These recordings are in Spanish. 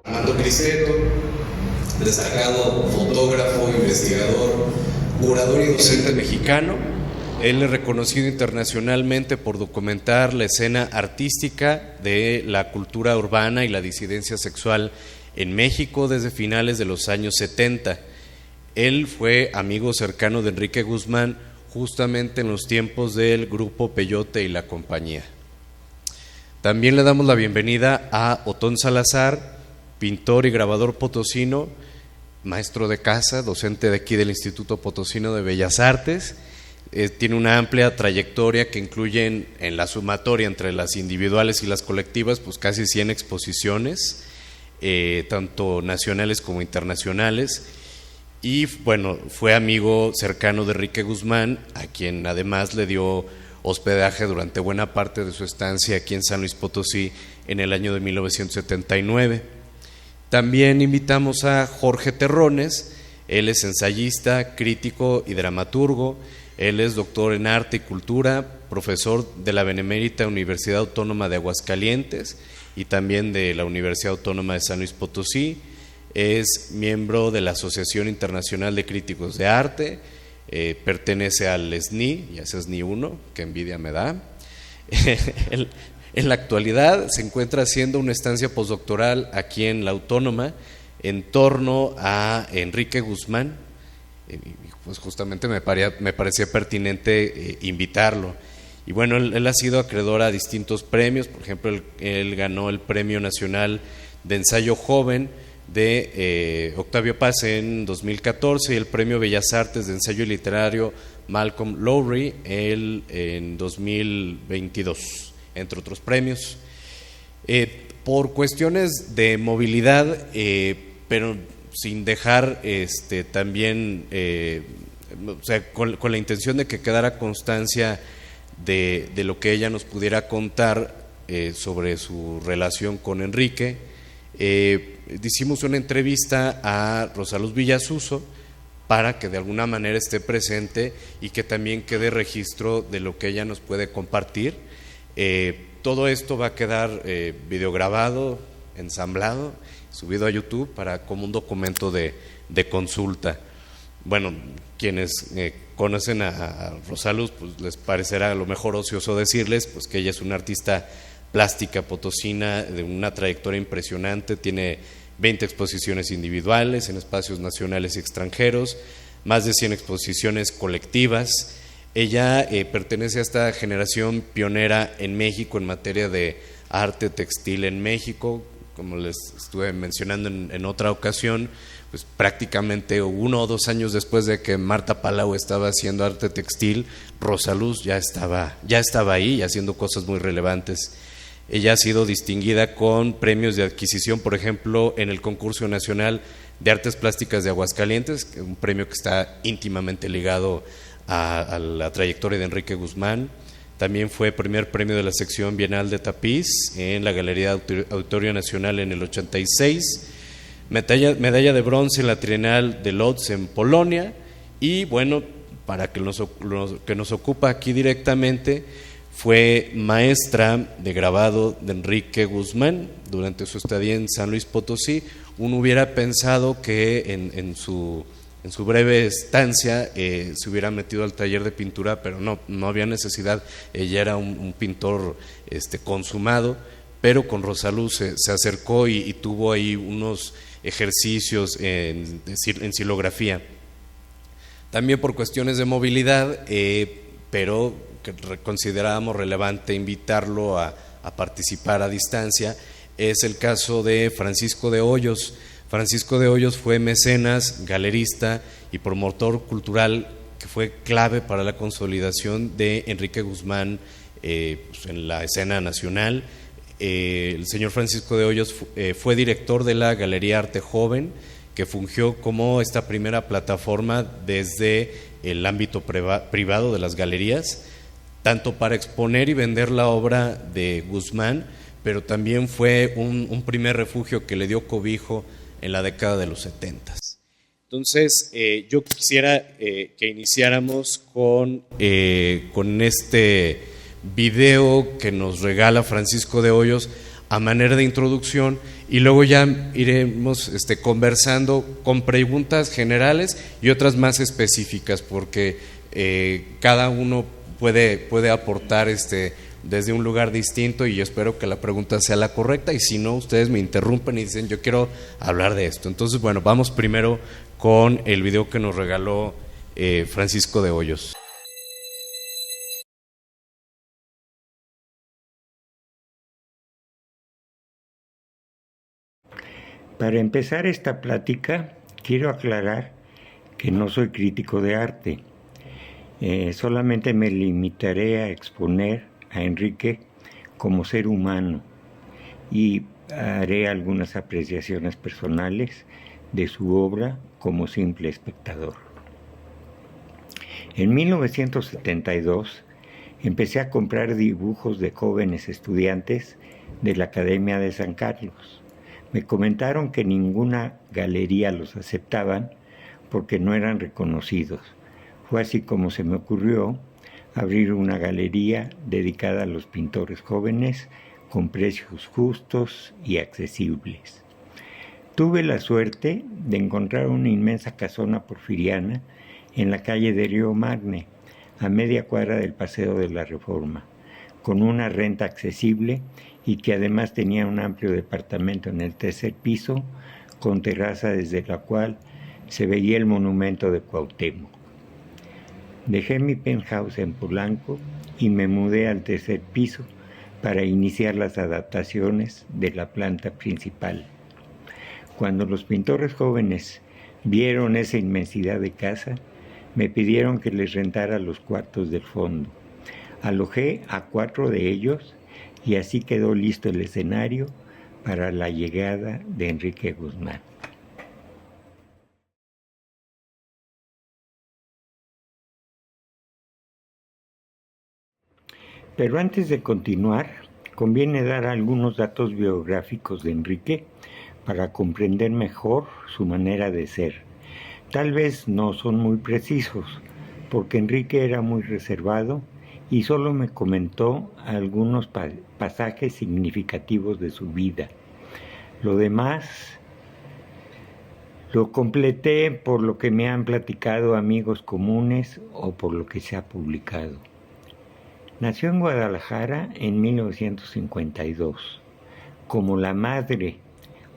Armando Cristeto, destacado fotógrafo, investigador, curador y docente mexicano. Él es reconocido internacionalmente por documentar la escena artística de la cultura urbana y la disidencia sexual en México desde finales de los años 70. Él fue amigo cercano de Enrique Guzmán justamente en los tiempos del grupo Peyote y la compañía. También le damos la bienvenida a Otón Salazar, pintor y grabador potosino, maestro de casa, docente de aquí del Instituto Potosino de Bellas Artes. Tiene una amplia trayectoria que incluye en la sumatoria entre las individuales y las colectivas, pues casi 100 exposiciones, tanto nacionales como internacionales. Y bueno, fue amigo cercano de Enrique Guzmán, a quien además le dio hospedaje durante buena parte de su estancia aquí en San Luis Potosí en el año de 1979. También invitamos a Jorge Terrones. Él es ensayista, crítico y dramaturgo. Él es doctor en arte y cultura, profesor de la Benemérita Universidad Autónoma de Aguascalientes y también de la Universidad Autónoma de San Luis Potosí. Es miembro de la Asociación Internacional de Críticos de Arte, pertenece al SNI, ya es SNI 1, que envidia me da. En la actualidad se encuentra haciendo una estancia postdoctoral aquí en la Autónoma en torno a Enrique Guzmán. Pues justamente me parecía pertinente invitarlo. Y bueno, él ha sido acreedor a distintos premios. Por ejemplo, él ganó el Premio Nacional de Ensayo Joven de Octavio Paz en 2014 y el Premio Bellas Artes de Ensayo Literario Malcolm Lowry en 2022, entre otros premios. Por cuestiones de movilidad, pero sin dejar también, o sea, con la intención de que quedara constancia de lo que ella nos pudiera contar sobre su relación con Enrique. Hicimos una entrevista a Rosa Luz Villasuso para que de alguna manera esté presente y que también quede registro de lo que ella nos puede compartir. Todo esto va a quedar videograbado, ensamblado, subido a YouTube como un documento de consulta. Bueno, quienes conocen a Rosa Luz, pues les parecerá a lo mejor ocioso decirles pues que ella es una artista plástica potosina de una trayectoria impresionante, tiene 20 exposiciones individuales en espacios nacionales y extranjeros, más de 100 exposiciones colectivas. Ella pertenece a esta generación pionera en México en materia de arte textil en México. Como les estuve mencionando en otra ocasión, pues prácticamente 1 o 2 años después de que Marta Palau estaba haciendo arte textil, Rosa Luz ya estaba ahí haciendo cosas muy relevantes. Ella ha sido distinguida con premios de adquisición, por ejemplo, en el Concurso Nacional de Artes Plásticas de Aguascalientes, un premio que está íntimamente ligado a la trayectoria de Enrique Guzmán. También fue primer premio de la sección Bienal de Tapiz en la Galería Auditorio Nacional en el 86, medalla de bronce en la Trienal de Lodz en Polonia. Y bueno, para que nos ocupa aquí directamente, fue maestra de grabado de Enrique Guzmán durante su estadía en San Luis Potosí. Uno hubiera pensado que en su breve estancia se hubiera metido al taller de pintura, pero no había necesidad. Ella era un pintor consumado, pero con Rosa Luz se acercó y tuvo ahí unos ejercicios en silografía. También por cuestiones de movilidad, pero que considerábamos relevante invitarlo a participar a distancia, es el caso de Francisco de Hoyos. Francisco de Hoyos fue mecenas, galerista y promotor cultural que fue clave para la consolidación de Enrique Guzmán en la escena nacional. El señor Francisco de Hoyos fue director de la Galería Arte Joven, que fungió como esta primera plataforma desde el ámbito privado de las galerías, tanto para exponer y vender la obra de Guzmán, pero también fue un primer refugio que le dio cobijo en la década de los 70. Entonces, yo quisiera que iniciáramos con este video que nos regala Francisco de Hoyos a manera de introducción y luego ya iremos conversando con preguntas generales y otras más específicas, porque cada uno puede aportar desde un lugar distinto, y yo espero que la pregunta sea la correcta, y si no, ustedes me interrumpen y dicen yo quiero hablar de esto. Entonces, bueno, vamos primero con el video que nos regaló Francisco de Hoyos. Para empezar esta plática, quiero aclarar que no soy crítico de arte. Solamente me limitaré a exponer a Enrique como ser humano y haré algunas apreciaciones personales de su obra como simple espectador. En 1972 empecé a comprar dibujos de jóvenes estudiantes de la Academia de San Carlos. Me comentaron que ninguna galería los aceptaban porque no eran reconocidos. Fue así como se me ocurrió abrir una galería dedicada a los pintores jóvenes con precios justos y accesibles. Tuve la suerte de encontrar una inmensa casona porfiriana en la calle de Río Magne, a media cuadra del Paseo de la Reforma, con una renta accesible y que además tenía un amplio departamento en el tercer piso, con terraza desde la cual se veía el monumento de Cuauhtémoc. Dejé mi penthouse en Polanco y me mudé al tercer piso para iniciar las adaptaciones de la planta principal. Cuando los pintores jóvenes vieron esa inmensidad de casa, me pidieron que les rentara los cuartos del fondo. Alojé a 4 de ellos y así quedó listo el escenario para la llegada de Enrique Guzmán. Pero antes de continuar, conviene dar algunos datos biográficos de Enrique para comprender mejor su manera de ser. Tal vez no son muy precisos, porque Enrique era muy reservado y solo me comentó algunos pasajes significativos de su vida. Lo demás lo completé por lo que me han platicado amigos comunes o por lo que se ha publicado. Nació en Guadalajara en 1952, como la madre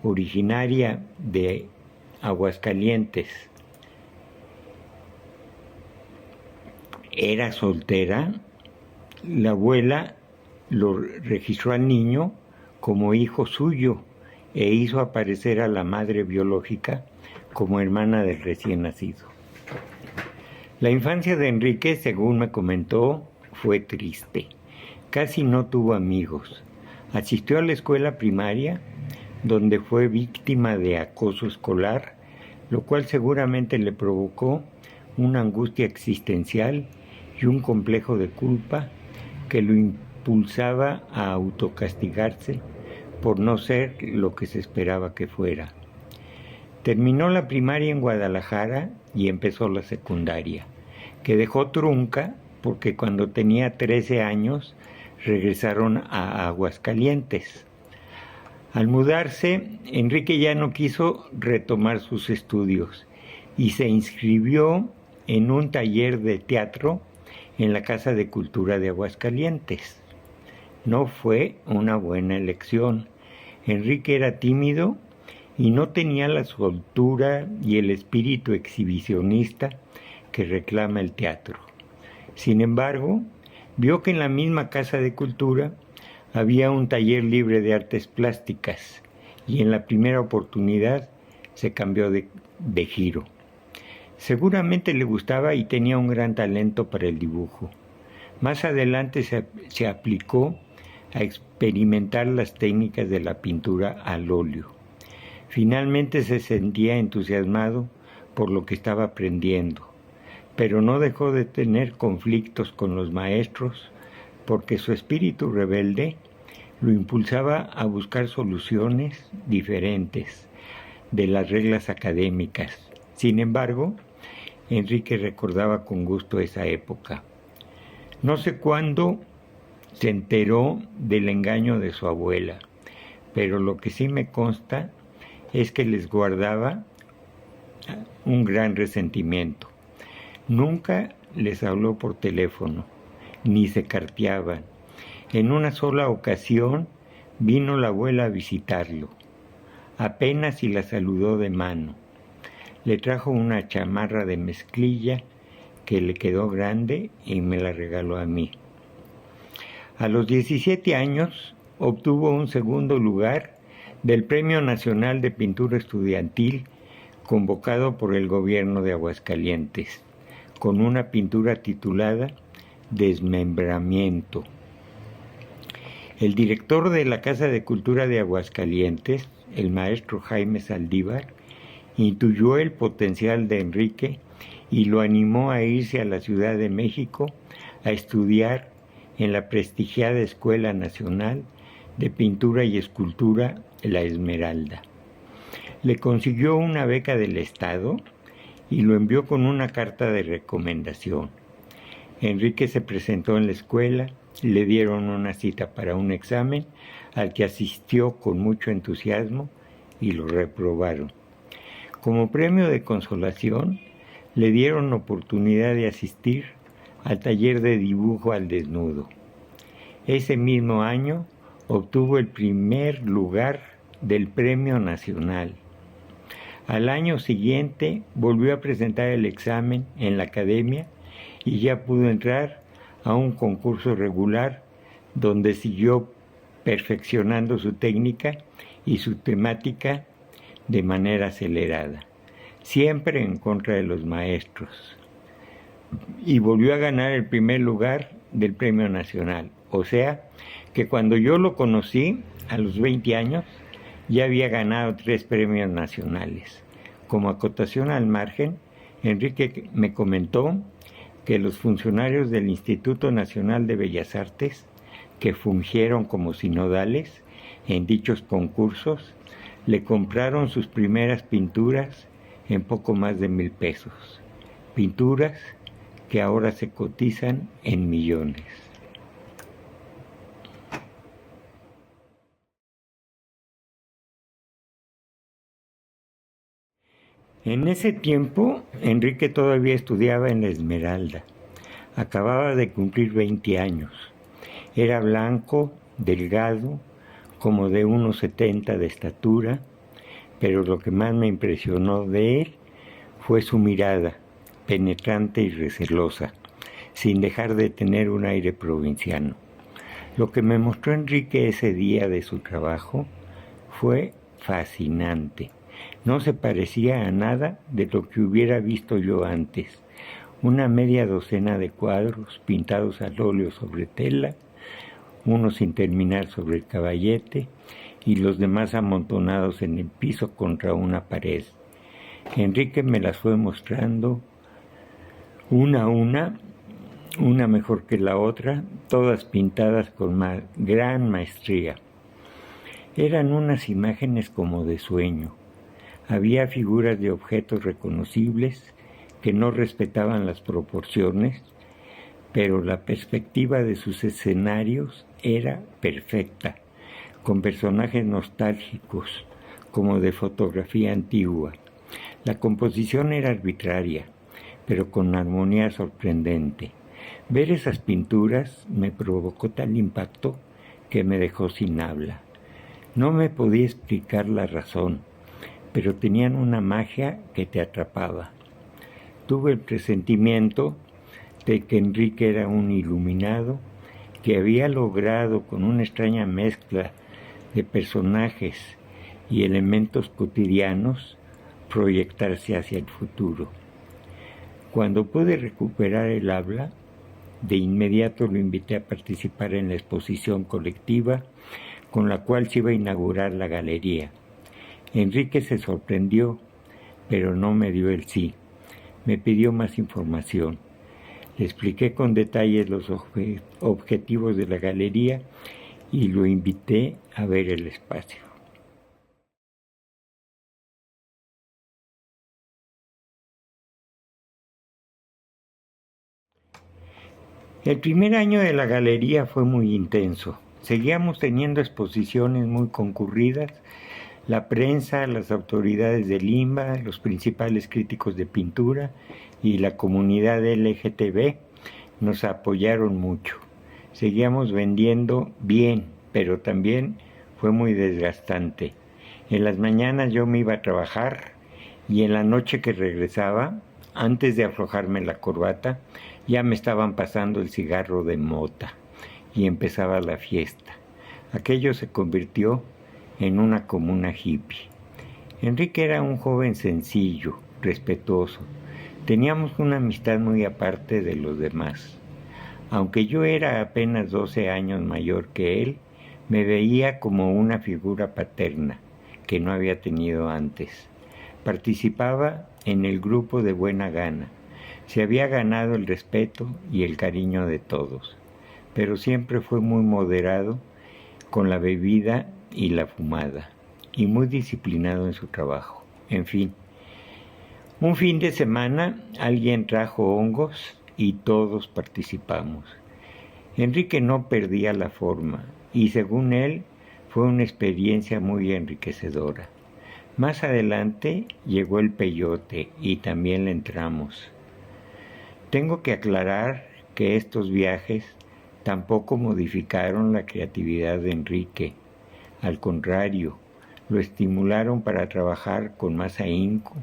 originaria de Aguascalientes era soltera. La abuela lo registró al niño como hijo suyo e hizo aparecer a la madre biológica como hermana del recién nacido. La infancia de Enrique, según me comentó, fue triste. Casi no tuvo amigos. Asistió a la escuela primaria, donde fue víctima de acoso escolar, lo cual seguramente le provocó una angustia existencial y un complejo de culpa que lo impulsaba a autocastigarse por no ser lo que se esperaba que fuera. Terminó la primaria en Guadalajara y empezó la secundaria, que dejó trunca porque cuando tenía 13 años regresaron a Aguascalientes. Al mudarse, Enrique ya no quiso retomar sus estudios y se inscribió en un taller de teatro en la Casa de Cultura de Aguascalientes. No fue una buena elección. Enrique era tímido y no tenía la soltura y el espíritu exhibicionista que reclama el teatro. Sin embargo, vio que en la misma Casa de Cultura había un taller libre de artes plásticas y en la primera oportunidad se cambió de giro. Seguramente le gustaba y tenía un gran talento para el dibujo. Más adelante se aplicó a experimentar las técnicas de la pintura al óleo. Finalmente se sentía entusiasmado por lo que estaba aprendiendo, pero no dejó de tener conflictos con los maestros porque su espíritu rebelde lo impulsaba a buscar soluciones diferentes de las reglas académicas. Sin embargo, Enrique recordaba con gusto esa época. No sé cuándo se enteró del engaño de su abuela, pero lo que sí me consta es que les guardaba un gran resentimiento. Nunca les habló por teléfono, ni se carteaban. En una sola ocasión vino la abuela a visitarlo. Apenas si la saludó de mano. Le trajo una chamarra de mezclilla que le quedó grande y me la regaló a mí. A los 17 años obtuvo un segundo lugar del Premio Nacional de Pintura Estudiantil convocado por el gobierno de Aguascalientes, con una pintura titulada Desmembramiento. El director de la Casa de Cultura de Aguascalientes, el maestro Jaime Saldívar, intuyó el potencial de Enrique y lo animó a irse a la Ciudad de México a estudiar en la prestigiada Escuela Nacional de Pintura y Escultura La Esmeralda. Le consiguió una beca del Estado y lo envió con una carta de recomendación. Enrique se presentó en la escuela, le dieron una cita para un examen al que asistió con mucho entusiasmo y lo reprobaron. Como premio de consolación, le dieron oportunidad de asistir al taller de dibujo al desnudo. Ese mismo año obtuvo el primer lugar del Premio Nacional. Al año siguiente volvió a presentar el examen en la academia y ya pudo entrar a un concurso regular donde siguió perfeccionando su técnica y su temática de manera acelerada, siempre en contra de los maestros. Y volvió a ganar el primer lugar del Premio Nacional. O sea, que cuando yo lo conocí, a los 20 años, ya había ganado 3 premios nacionales. Como acotación al margen, Enrique me comentó que los funcionarios del Instituto Nacional de Bellas Artes, que fungieron como sinodales en dichos concursos, le compraron sus primeras pinturas en poco más de 1,000 pesos. Pinturas que ahora se cotizan en millones. En ese tiempo, Enrique todavía estudiaba en la Esmeralda. Acababa de cumplir 20 años. Era blanco, delgado, como de 1,70 de estatura, pero lo que más me impresionó de él fue su mirada, penetrante y recelosa, sin dejar de tener un aire provinciano. Lo que me mostró Enrique ese día de su trabajo fue fascinante. No se parecía a nada de lo que hubiera visto yo antes. Una media docena de cuadros pintados al óleo sobre tela, unos sin terminar sobre el caballete y los demás amontonados en el piso contra una pared. Enrique me las fue mostrando una a una mejor que la otra, todas pintadas con gran maestría. Eran unas imágenes como de sueño. Había figuras de objetos reconocibles que no respetaban las proporciones, pero la perspectiva de sus escenarios era perfecta, con personajes nostálgicos, como de fotografía antigua. La composición era arbitraria, pero con armonía sorprendente. Ver esas pinturas me provocó tal impacto que me dejó sin habla. No me podía explicar la razón, pero tenían una magia que te atrapaba. Tuve el presentimiento de que Enrique era un iluminado que había logrado, con una extraña mezcla de personajes y elementos cotidianos, proyectarse hacia el futuro. Cuando pude recuperar el habla, de inmediato lo invité a participar en la exposición colectiva con la cual se iba a inaugurar la galería. Enrique se sorprendió, pero no me dio el sí. Me pidió más información. Le expliqué con detalles los objetivos de la galería y lo invité a ver el espacio. El primer año de la galería fue muy intenso. Seguíamos teniendo exposiciones muy concurridas. La prensa, las autoridades de Lima, los principales críticos de pintura y la comunidad LGTB nos apoyaron mucho. Seguíamos vendiendo bien, pero también fue muy desgastante. En las mañanas yo me iba a trabajar y en la noche que regresaba, antes de aflojarme la corbata, ya me estaban pasando el cigarro de mota y empezaba la fiesta. Aquello se convirtió en una comuna hippie. Enrique era un joven sencillo, respetuoso. Teníamos una amistad muy aparte de los demás. Aunque yo era apenas 12 años mayor que él, me veía como una figura paterna que no había tenido antes. Participaba en el grupo de buena gana. Se había ganado el respeto y el cariño de todos, pero siempre fue muy moderado con la bebida y la fumada, y muy disciplinado en su trabajo. En fin, un fin de semana alguien trajo hongos y todos participamos. Enrique no perdía la forma y según él fue una experiencia muy enriquecedora. Más adelante llegó el peyote y también le entramos. Tengo que aclarar que estos viajes tampoco modificaron la creatividad de Enrique. Al contrario, lo estimularon para trabajar con más ahínco,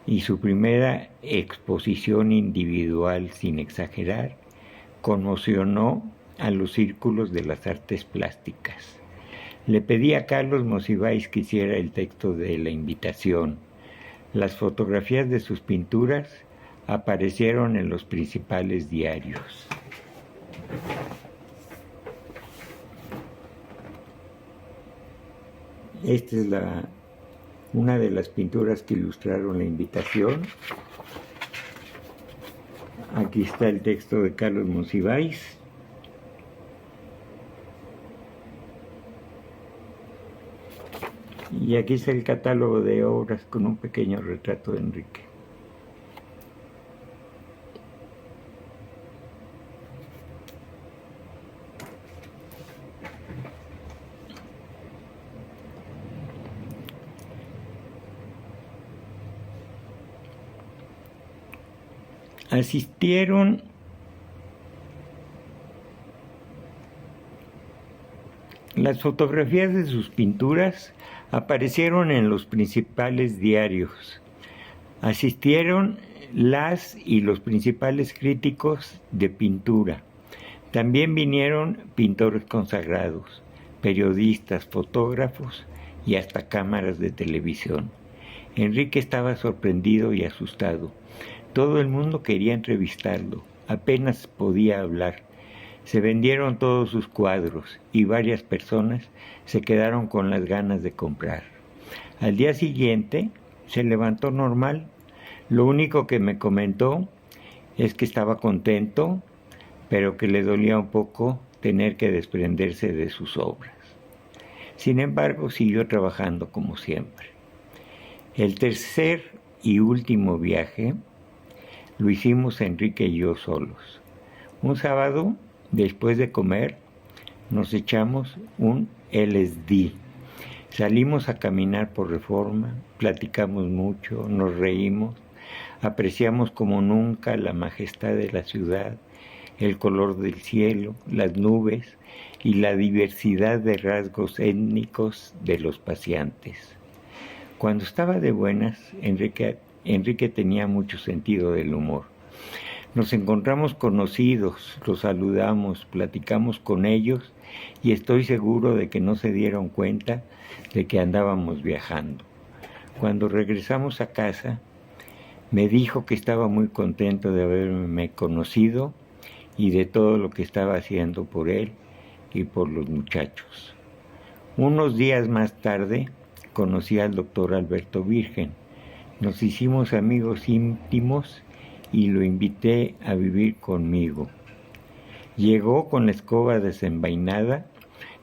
y su primera exposición individual, sin exagerar, conmocionó a los círculos de las artes plásticas. Le pedí a Carlos Monsiváis que hiciera el texto de la invitación. Las fotografías de sus pinturas aparecieron en los principales diarios. Esta es una de las pinturas que ilustraron la invitación. Aquí está el texto de Carlos Monsiváis. Y aquí está el catálogo de obras con un pequeño retrato de Enrique. Asistieron las fotografías de sus pinturas, aparecieron en los principales diarios. Asistieron las y los principales críticos de pintura. También vinieron pintores consagrados, periodistas, fotógrafos y hasta cámaras de televisión. Enrique estaba sorprendido y asustado. Todo el mundo quería entrevistarlo, apenas podía hablar. Se vendieron todos sus cuadros y varias personas se quedaron con las ganas de comprar. Al día siguiente se levantó normal. Lo único que me comentó es que estaba contento, pero que le dolía un poco tener que desprenderse de sus obras. Sin embargo, siguió trabajando como siempre. El tercer y último viaje lo hicimos Enrique y yo solos. Un sábado, después de comer, nos echamos un LSD. Salimos a caminar por Reforma, platicamos mucho, nos reímos, apreciamos como nunca la majestad de la ciudad, el color del cielo, las nubes y la diversidad de rasgos étnicos de los paseantes. Cuando estaba de buenas, Enrique tenía mucho sentido del humor. Nos encontramos conocidos, los saludamos, platicamos con ellos y estoy seguro de que no se dieron cuenta de que andábamos viajando. Cuando regresamos a casa, me dijo que estaba muy contento de haberme conocido y de todo lo que estaba haciendo por él y por los muchachos. Unos días más tarde, conocí al doctor Alberto Virgen. Nos hicimos amigos íntimos y lo invité a vivir conmigo. Llegó con la escoba desenvainada,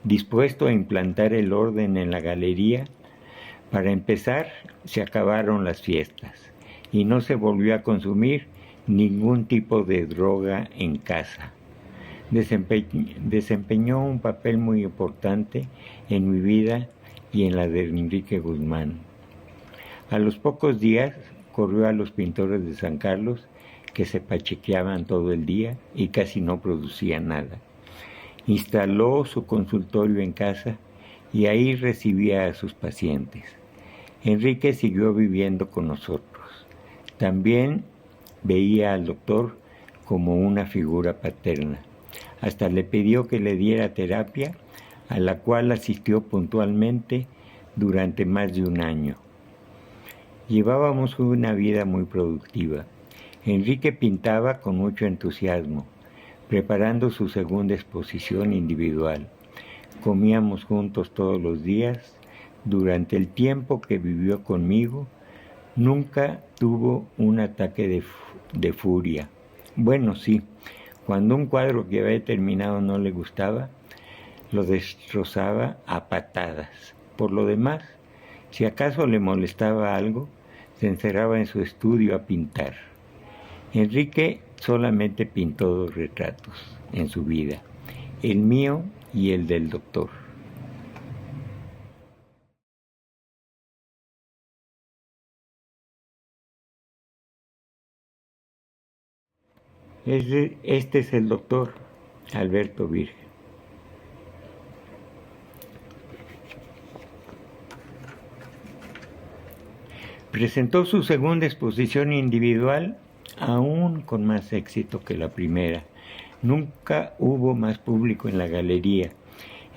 dispuesto a implantar el orden en la galería. Para empezar, se acabaron las fiestas y no se volvió a consumir ningún tipo de droga en casa. Desempeñó un papel muy importante en mi vida y en la de Enrique Guzmán. A los pocos días corrió a los pintores de San Carlos, que se pachequeaban todo el día y casi no producían nada. Instaló su consultorio en casa y ahí recibía a sus pacientes. Enrique siguió viviendo con nosotros. También veía al doctor como una figura paterna. Hasta le pidió que le diera terapia, a la cual asistió puntualmente durante más de un año. Llevábamos una vida muy productiva. Enrique pintaba con mucho entusiasmo, preparando su segunda exposición individual. Comíamos juntos todos los días. Durante el tiempo que vivió conmigo, nunca tuvo un ataque de furia. Bueno, sí, cuando un cuadro que había terminado no le gustaba, lo destrozaba a patadas. Por lo demás, si acaso le molestaba algo, se encerraba en su estudio a pintar. Enrique solamente pintó 2 retratos en su vida, el mío y el del doctor. Este es el doctor Alberto Virgen. Presentó su segunda exposición individual aún con más éxito que la primera. Nunca hubo más público en la galería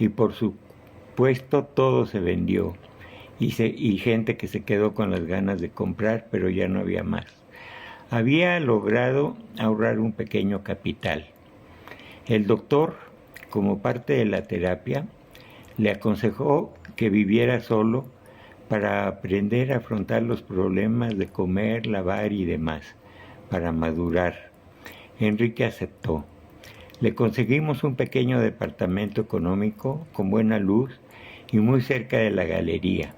y por supuesto todo se vendió y gente que se quedó con las ganas de comprar, pero ya no había más. Había logrado ahorrar un pequeño capital. El doctor, como parte de la terapia, le aconsejó que viviera solo para aprender a afrontar los problemas de comer, lavar y demás, para madurar. Enrique aceptó. Le conseguimos un pequeño departamento económico con buena luz y muy cerca de la galería.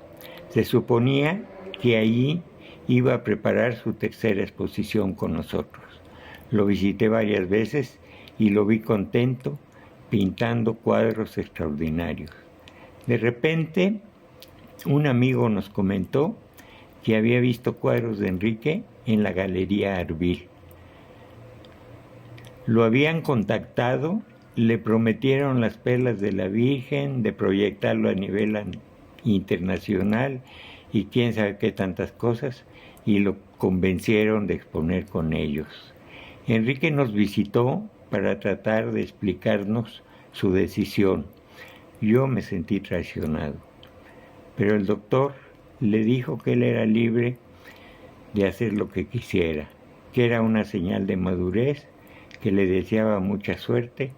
Se suponía que allí iba a preparar su tercera exposición con nosotros. Lo visité varias veces y lo vi contento, pintando cuadros extraordinarios. De repente, un amigo nos comentó que había visto cuadros de Enrique en la Galería Arbil. Lo habían contactado, le prometieron las perlas de la Virgen, de proyectarlo a nivel internacional y quién sabe qué tantas cosas, y lo convencieron de exponer con ellos. Enrique nos visitó para tratar de explicarnos su decisión. Yo me sentí traicionado, pero el doctor le dijo que él era libre de hacer lo que quisiera, que era una señal de madurez, que le deseaba mucha suerte,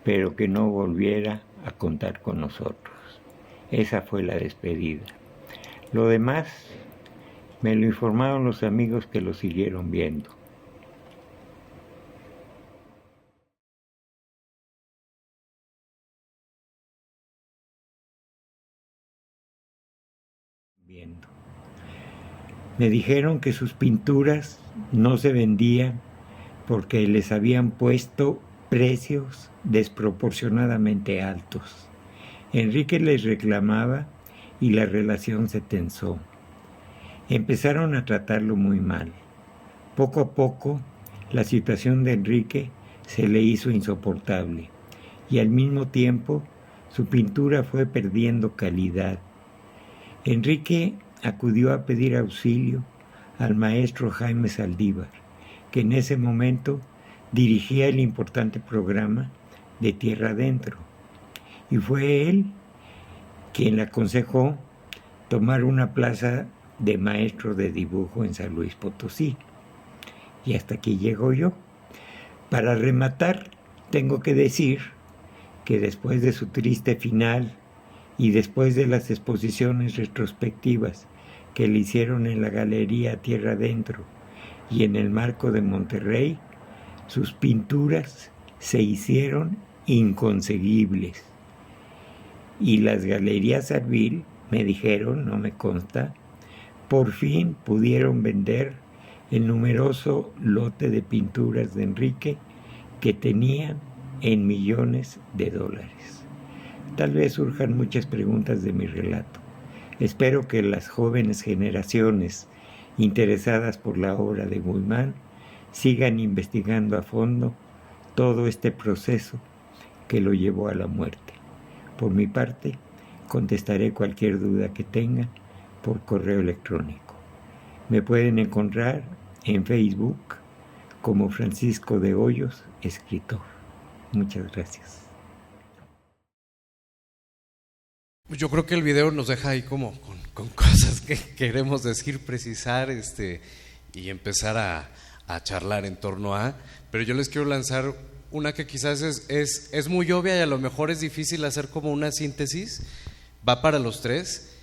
pero que no volviera a contar con nosotros. Esa fue la despedida. Lo demás me lo informaron los amigos que lo siguieron viendo. Me dijeron que sus pinturas no se vendían porque les habían puesto precios desproporcionadamente altos. Enrique les reclamaba y la relación se tensó. Empezaron a tratarlo muy mal. Poco a poco, la situación de Enrique se le hizo insoportable y al mismo tiempo su pintura fue perdiendo calidad. Enrique acudió a pedir auxilio al maestro Jaime Saldívar, que en ese momento dirigía el importante programa de Tierra Adentro, y fue él quien le aconsejó tomar una plaza de maestro de dibujo en San Luis Potosí. Y hasta aquí llego yo. Para rematar, tengo que decir que después de su triste final y después de las exposiciones retrospectivas que le hicieron en la Galería Tierra Adentro y en el Marco de Monterrey, sus pinturas se hicieron inconseguibles. Y las Galerías Arbil, me dijeron, no me consta, por fin pudieron vender el numeroso lote de pinturas de Enrique que tenían en millones de dólares. Tal vez surjan muchas preguntas de mi relato. Espero que las jóvenes generaciones interesadas por la obra de Guzmán sigan investigando a fondo todo este proceso que lo llevó a la muerte. Por mi parte, contestaré cualquier duda que tengan por correo electrónico. Me pueden encontrar en Facebook como Francisco de Hoyos, escritor. Muchas gracias. Yo creo que el video nos deja ahí como con cosas que queremos decir, precisar, y empezar a charlar en torno a, pero yo les quiero lanzar una que quizás es muy obvia y a lo mejor es difícil hacer como una síntesis, va para los tres.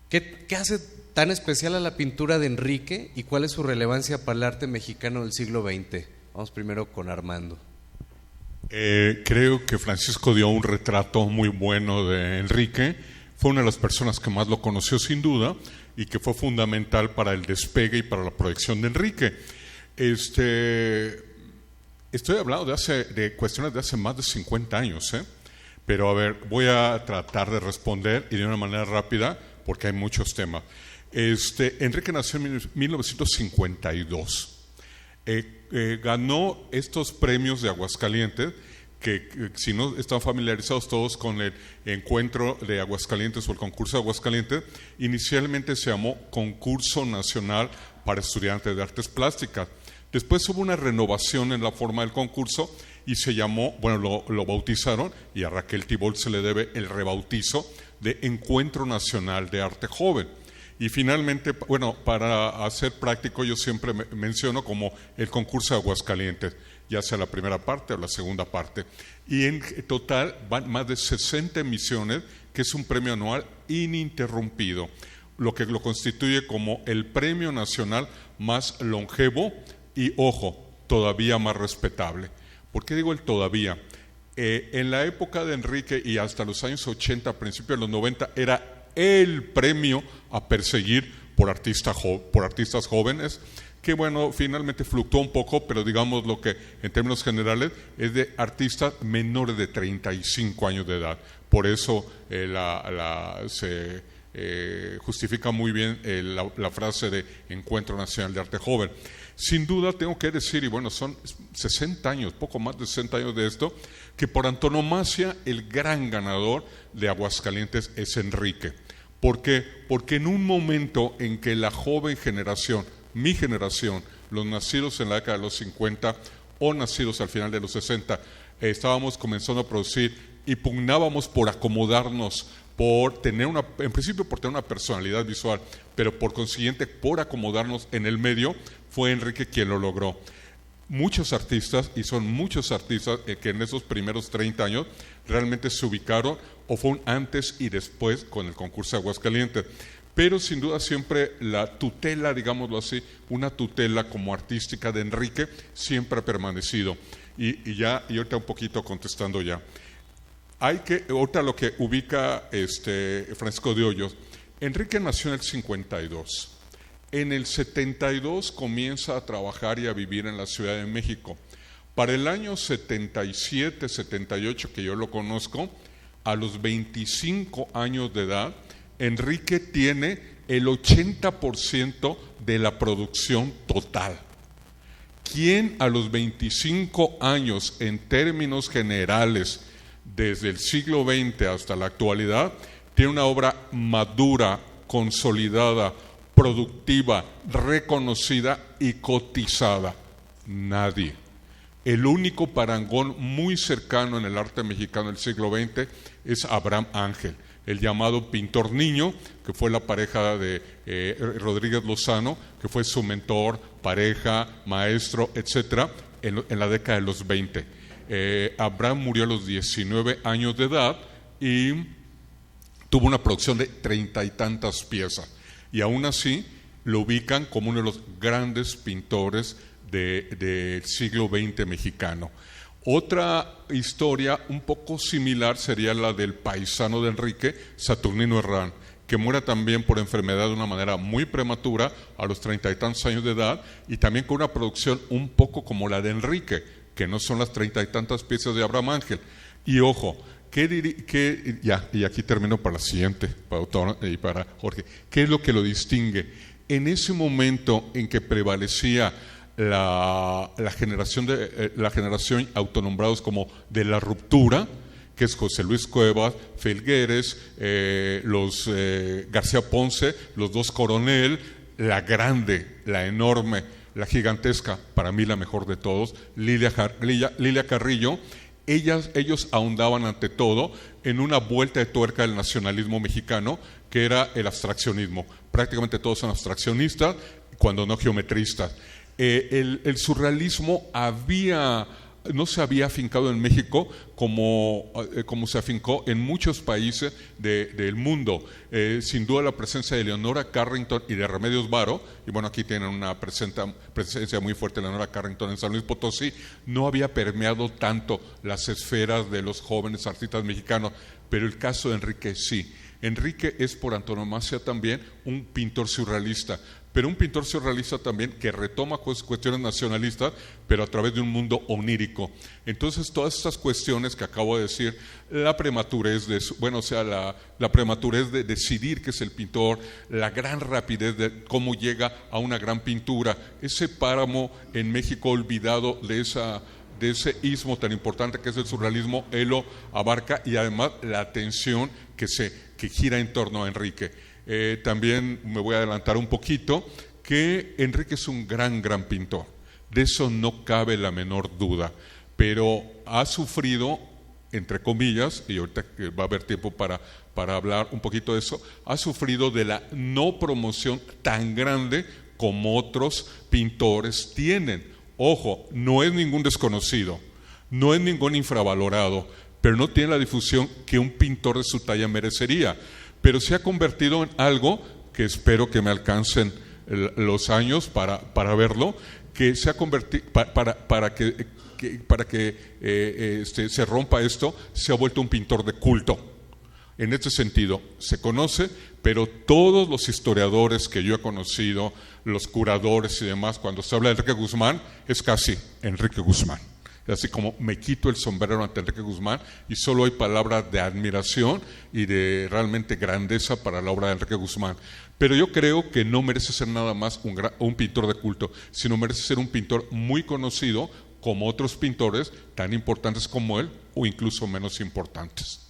¿Qué hace tan especial a la pintura de Enrique y cuál es su relevancia para el arte mexicano del siglo XX? Vamos primero con Armando. Creo que Francisco dio un retrato muy bueno de Enrique. Fue una de las personas que más lo conoció sin duda y que fue fundamental para el despegue y para la proyección de Enrique. Estoy hablando de cuestiones de hace más de 50 años, pero a ver, voy a tratar de responder y de una manera rápida porque hay muchos temas. Enrique nació en 1952. Ganó estos premios de Aguascalientes, que si no están familiarizados todos con el encuentro de Aguascalientes o el concurso de Aguascalientes, inicialmente se llamó Concurso Nacional para Estudiantes de Artes Plásticas. Después hubo una renovación en la forma del concurso y se llamó, lo bautizaron, y a Raquel Tibol se le debe el rebautizo de Encuentro Nacional de Arte Joven. Y finalmente, para hacer práctico, yo siempre menciono como el concurso de Aguascalientes, ya sea la primera parte o la segunda parte. Y en total van más de 60 emisiones, que es un premio anual ininterrumpido, lo que lo constituye como el premio nacional más longevo y, ojo, todavía más respetable. ¿Por qué digo el todavía? En la época de Enrique y hasta los años 80, principios de los 90, era el premio a perseguir por artistas jóvenes, que finalmente fluctuó un poco, pero digamos lo que en términos generales es de artistas menores de 35 años de edad. Por eso se justifica muy bien la frase de Encuentro Nacional de Arte Joven. Sin duda tengo que decir, y son 60 años, poco más de 60 años de esto, que por antonomasia el gran ganador de Aguascalientes es Enrique. ¿Por qué? Porque en un momento en que la joven generación, mi generación, los nacidos en la década de los 50 o nacidos al final de los 60, estábamos comenzando a producir y pugnábamos por acomodarnos, en principio por tener una personalidad visual, pero por consiguiente por acomodarnos en el medio, fue Enrique quien lo logró. Muchos artistas, y son muchos artistas que en esos primeros 30 años realmente se ubicaron, o fue un antes y después con el concurso de Aguascalientes. Pero sin duda siempre la tutela, digámoslo así, una tutela como artística de Enrique siempre ha permanecido. Y ahorita un poquito contestando ya. Ahorita lo que ubica Francisco de Hoyos, Enrique nació en el 52. En el 72 comienza a trabajar y a vivir en la Ciudad de México. Para el año 77, 78, que yo lo conozco, a los 25 años de edad, Enrique tiene el 80% de la producción total. ¿Quién a los 25 años, en términos generales, desde el siglo XX hasta la actualidad, tiene una obra madura, consolidada, productiva, reconocida y cotizada? Nadie. El único parangón muy cercano en el arte mexicano del siglo XX es Abraham Ángel, el llamado pintor niño, que fue la pareja de Rodríguez Lozano, que fue su mentor, pareja, maestro, etcétera, en la década de los 20. Abraham murió a los 19 años de edad y tuvo una producción de 30 y tantas piezas. Y aún así lo ubican como uno de los grandes pintores del siglo XX mexicano. Otra historia un poco similar sería la del paisano de Enrique, Saturnino Herrán, que muere también por enfermedad de una manera muy prematura a los 30 y tantos años de edad, y también con una producción un poco como la de Enrique, que no son las 30 y tantas piezas de Abraham Ángel. Y ojo, y aquí termino para la siguiente, para autor y para Jorge. ¿Qué es lo que lo distingue? En ese momento en que prevalecía la generación autonombrados como de la ruptura, que es José Luis Cuevas, Felgueres, los García Ponce, los dos Coronel, la grande, la enorme, la gigantesca, para mí la mejor de todos, Lilia Carrillo. Ellos ahondaban ante todo en una vuelta de tuerca del nacionalismo mexicano, que era el abstraccionismo. Prácticamente todos son abstraccionistas, cuando no geometristas. El surrealismo no se había afincado en México como se afincó en muchos países del mundo. Sin duda la presencia de Leonora Carrington y de Remedios Varo, y bueno, aquí tienen una presencia muy fuerte de Leonora Carrington en San Luis Potosí, no había permeado tanto las esferas de los jóvenes artistas mexicanos, pero el caso de Enrique sí. Enrique es por antonomasia también un pintor surrealista, pero un pintor surrealista también que retoma cuestiones nacionalistas, pero a través de un mundo onírico. Entonces, todas estas cuestiones que acabo de decir, la prematurez la prematurez de decidir qué es el pintor, la gran rapidez de cómo llega a una gran pintura, ese páramo en México olvidado de ese istmo tan importante que es el surrealismo, él lo abarca, y además la atención que gira en torno a Enrique. También me voy a adelantar un poquito, que Enrique es un gran pintor, de eso no cabe la menor duda, pero ha sufrido, entre comillas, y ahorita va a haber tiempo para hablar un poquito de eso, ha sufrido de la no promoción tan grande como otros pintores tienen. Ojo, no es ningún desconocido, no es ningún infravalorado, pero no tiene la difusión que un pintor de su talla merecería. Pero se ha convertido en algo que espero que me alcancen los años para verlo, que se ha convertido, para que se rompa esto, se ha vuelto un pintor de culto. En este sentido, se conoce, pero todos los historiadores que yo he conocido, los curadores y demás, cuando se habla de Enrique Guzmán, es casi Enrique Guzmán. Así como me quito el sombrero ante Enrique Guzmán, y solo hay palabras de admiración y de realmente grandeza para la obra de Enrique Guzmán. Pero yo creo que no merece ser nada más un pintor de culto, sino merece ser un pintor muy conocido como otros pintores tan importantes como él, o incluso menos importantes.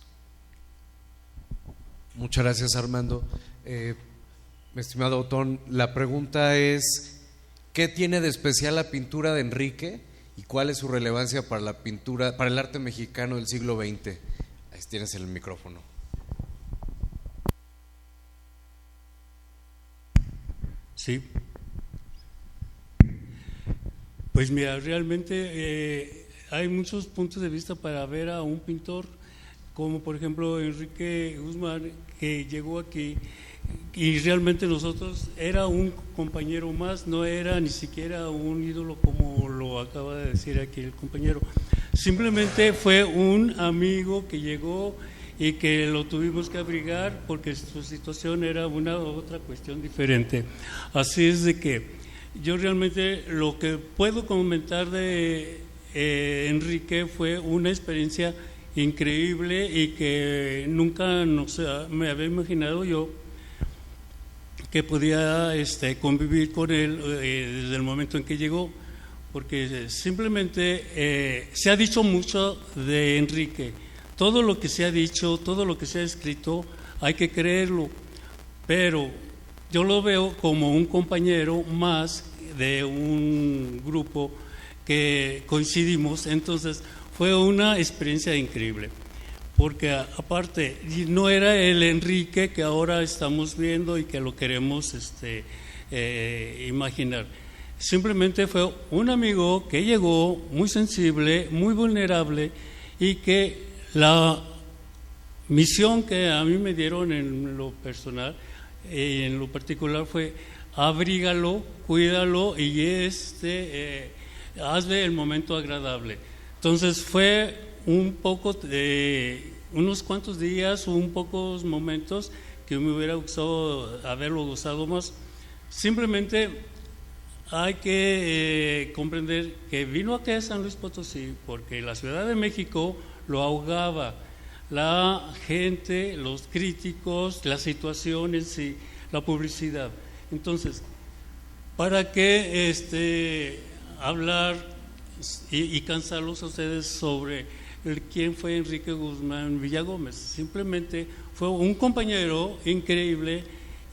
Muchas gracias, Armando. Mi estimado Otón, la pregunta es: ¿qué tiene de especial la pintura de Enrique y cuál es su relevancia para la pintura, para el arte mexicano del siglo XX? Ahí tienes el micrófono. Sí. Pues mira, realmente hay muchos puntos de vista para ver a un pintor, como por ejemplo Enrique Guzmán, que llegó aquí y realmente nosotros era un compañero más, no era ni siquiera un ídolo como lo acaba de decir aquí el compañero. Simplemente fue un amigo que llegó y que lo tuvimos que abrigar porque su situación era una u otra cuestión diferente. Así es de que yo realmente lo que puedo comentar de Enrique fue una experiencia increíble y que nunca me había imaginado yo que podía convivir con él desde el momento en que llegó, porque simplemente se ha dicho mucho de Enrique. Todo lo que se ha dicho, todo lo que se ha escrito, hay que creerlo, pero yo lo veo como un compañero más de un grupo que coincidimos. Entonces fue una experiencia increíble, porque aparte no era el Enrique que ahora estamos viendo y que lo queremos imaginar. Simplemente fue un amigo que llegó muy sensible, muy vulnerable, y que la misión que a mí me dieron en lo personal y en lo particular fue: abrígalo, cuídalo y hazle el momento agradable. Entonces fue un poco de unos cuantos días, un pocos momentos que me hubiera gustado haberlo gozado más. Simplemente hay que comprender que vino aquí a San Luis Potosí porque la Ciudad de México lo ahogaba, la gente, los críticos, las situaciones y la publicidad. Entonces, ¿para qué hablar y cansarlos a ustedes sobre quién fue Enrique Guzmán Villagómez? Simplemente fue un compañero increíble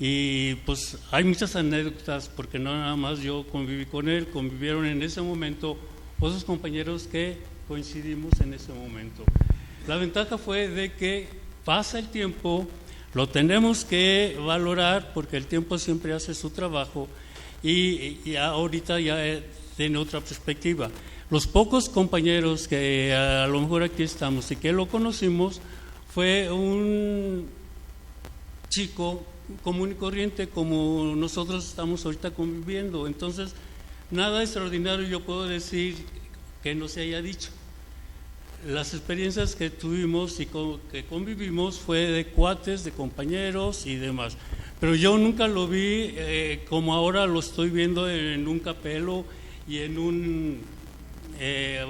y pues hay muchas anécdotas porque no nada más yo conviví con él, convivieron en ese momento otros compañeros que coincidimos en ese momento. La ventaja fue de que pasa el tiempo, lo tenemos que valorar porque el tiempo siempre hace su trabajo y ahorita ya tiene otra perspectiva. Los pocos compañeros que a lo mejor aquí estamos y que lo conocimos, fue un chico común y corriente como nosotros estamos ahorita conviviendo. Entonces, nada extraordinario yo puedo decir que no se haya dicho. Las experiencias que tuvimos y que convivimos fue de cuates, de compañeros y demás. Pero yo nunca lo vi como ahora lo estoy viendo en un capelo y en un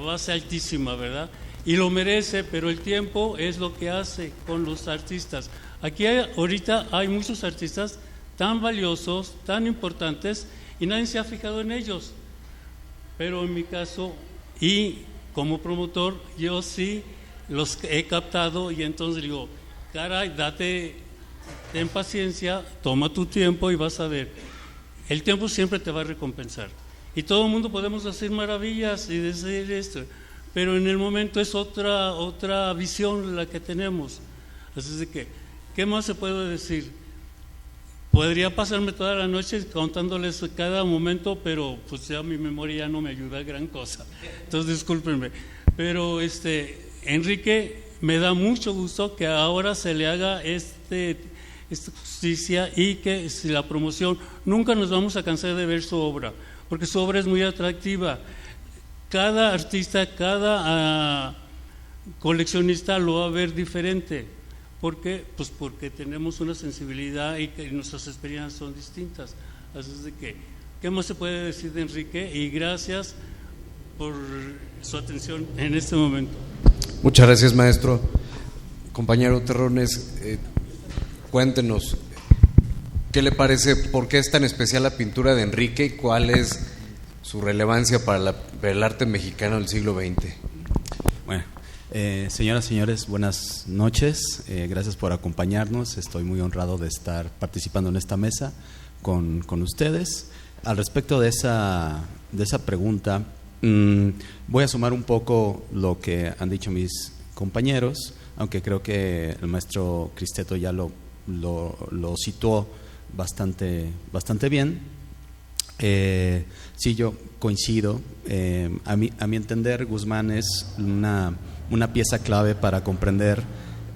base altísima, ¿verdad? Y lo merece, pero el tiempo es lo que hace con los artistas. Aquí ahorita hay muchos artistas tan valiosos, tan importantes, y nadie se ha fijado en ellos. Pero en mi caso, y como promotor, yo sí los he captado y entonces digo, caray, ten paciencia, toma tu tiempo y vas a ver. El tiempo siempre te va a recompensar. Y todo el mundo podemos hacer maravillas y decir esto, pero en el momento es otra visión la que tenemos. Así es de que, ¿qué más se puede decir? Podría pasarme toda la noche contándoles cada momento, pero pues ya mi memoria ya no me ayuda a gran cosa. Entonces discúlpenme. Pero Enrique, me da mucho gusto que ahora se le haga esta justicia y que si la promoción, nunca nos vamos a cansar de ver su obra, porque su obra es muy atractiva. Cada artista, cada coleccionista lo va a ver diferente. ¿Por qué? Pues porque tenemos una sensibilidad y que nuestras experiencias son distintas. Así es de que, ¿qué más se puede decir de Enrique? Y gracias por su atención en este momento. Muchas gracias, maestro. Compañero Terrones, cuéntenos, ¿qué le parece? ¿Por qué es tan especial la pintura de Enrique y cuál es su relevancia para el arte mexicano del siglo XX? Bueno, señoras y señores, buenas noches. Gracias por acompañarnos. Estoy muy honrado de estar participando en esta mesa con ustedes. Al respecto de esa pregunta, voy a sumar un poco lo que han dicho mis compañeros, aunque creo que el maestro Cristeto ya lo situó bastante bien. Sí, yo coincido. A mi entender, Guzmán es una pieza clave para comprender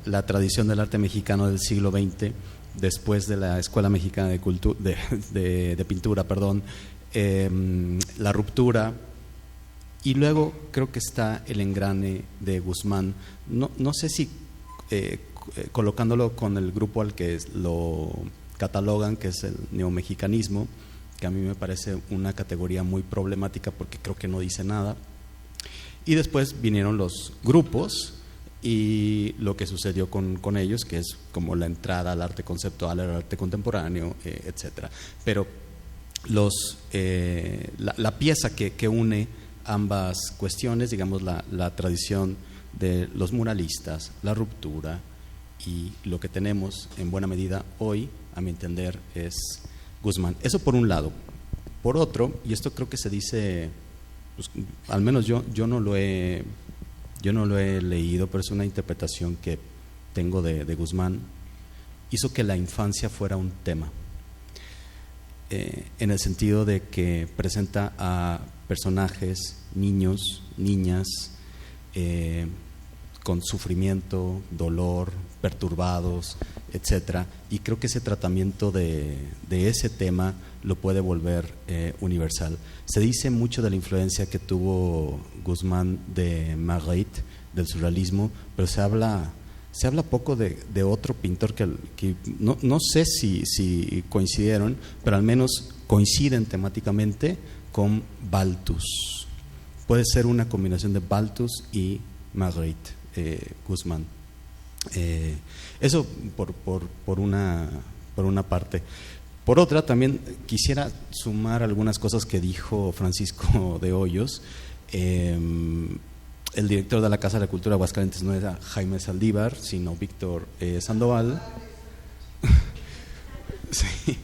la tradición del arte mexicano del siglo XX, después de la Escuela Mexicana de Pintura, la ruptura, y luego creo que está el engrane de Guzmán. No sé si colocándolo con el grupo al que lo catalogan, que es el neomexicanismo, que a mí me parece una categoría muy problemática porque creo que no dice nada. Y después vinieron los grupos y lo que sucedió con ellos, que es como la entrada al arte conceptual, al arte contemporáneo, etcétera. Pero la pieza que une ambas cuestiones, digamos la tradición de los muralistas, la ruptura y lo que tenemos en buena medida hoy, a mi entender, es Guzmán. Eso por un lado. Por otro, y esto creo que se dice, pues, al menos yo no lo he leído, pero es una interpretación que tengo de Guzmán, hizo que la infancia fuera un tema, en el sentido de que presenta a personajes, niños, niñas, con sufrimiento, dolor, perturbados, etcétera, y creo que ese tratamiento de ese tema lo puede volver universal. Se dice mucho de la influencia que tuvo Guzmán de Magritte, del surrealismo, pero se habla poco de otro pintor que no sé si coincidieron, pero al menos coinciden temáticamente con Balthus. Puede ser una combinación de Balthus y Marguerite Guzmán. Eso por una parte. Por otra, también quisiera sumar algunas cosas que dijo Francisco de Hoyos. El director de la Casa de la Cultura de Aguascalientes no era Jaime Saldívar, sino Víctor Sandoval. Sí.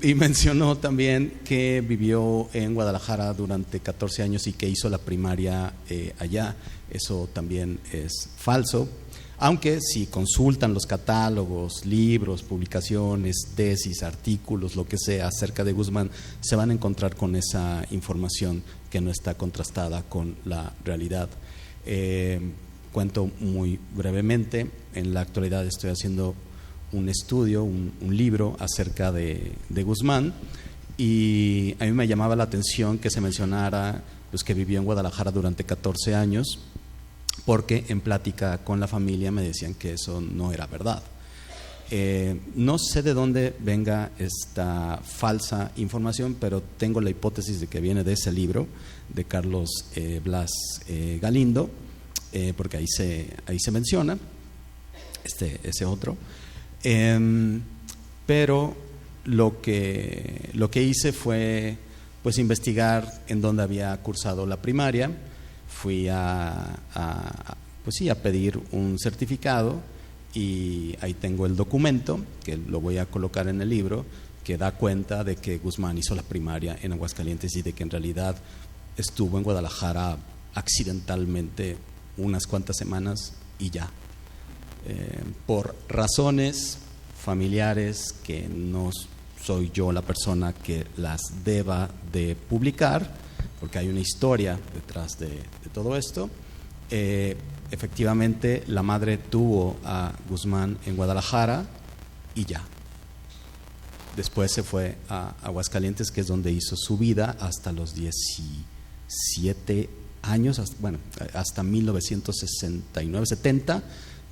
Y mencionó también que vivió en Guadalajara durante 14 años y que hizo la primaria allá. Eso también es falso, aunque si consultan los catálogos, libros, publicaciones, tesis, artículos, lo que sea acerca de Guzmán, se van a encontrar con esa información que no está contrastada con la realidad. Cuento muy brevemente. En la actualidad estoy haciendo un estudio, un libro acerca de Guzmán, y a mí me llamaba la atención que se mencionara pues, que vivió en Guadalajara durante 14 años, porque en plática con la familia me decían que eso no era verdad. No sé de dónde venga esta falsa información, pero tengo la hipótesis de que viene de ese libro de Carlos Blas Galindo, porque ahí se menciona ese otro. Pero lo que hice fue pues investigar en dónde había cursado la primaria. Fui a pedir un certificado, y ahí tengo el documento que lo voy a colocar en el libro, que da cuenta de que Guzmán hizo la primaria en Aguascalientes y de que en realidad estuvo en Guadalajara accidentalmente unas cuantas semanas y ya. Por razones familiares que no soy yo la persona que las deba de publicar, porque hay una historia detrás de todo esto. Efectivamente, la madre tuvo a Guzmán en Guadalajara y ya. Después se fue a Aguascalientes, que es donde hizo su vida hasta los 17 años, hasta 1969-70,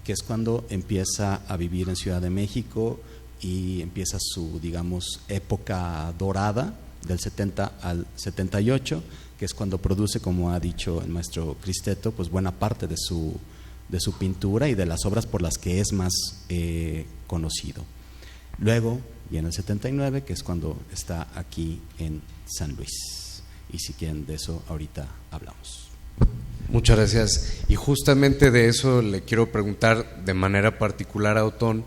que es cuando empieza a vivir en Ciudad de México y empieza su, digamos, época dorada del 70 al 78, que es cuando produce, como ha dicho el maestro Cristeto, pues buena parte de su pintura y de las obras por las que es más conocido. Luego viene el 79, que es cuando está aquí en San Luis, y si quieren de eso ahorita hablamos. Muchas gracias. Y justamente de eso le quiero preguntar de manera particular a Otón,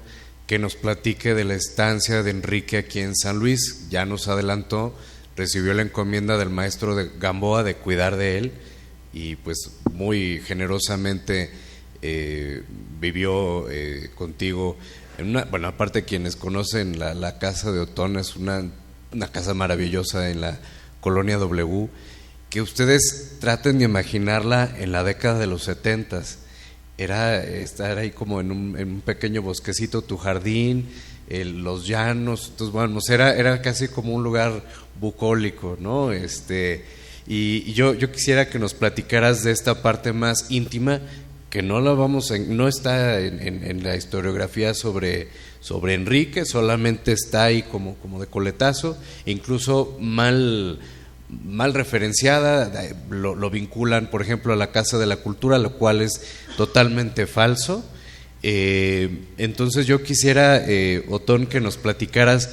que nos platique de la estancia de Enrique aquí en San Luis. Ya nos adelantó, recibió la encomienda del maestro de Gamboa de cuidar de él, y pues muy generosamente vivió contigo en aparte de quienes conocen la casa de Otón, es una casa maravillosa en la Colonia W, que ustedes traten de imaginarla en la década de los 70s. Era estar ahí como en un pequeño bosquecito, tu jardín, los llanos. Entonces, era casi como un lugar bucólico, ¿no? Y yo quisiera que nos platicaras de esta parte más íntima, que no está en la historiografía sobre Enrique, solamente está ahí como de coletazo, incluso mal referenciada. Lo vinculan, por ejemplo, a la Casa de la Cultura, lo cual es totalmente falso. Entonces yo quisiera, Otón, que nos platicaras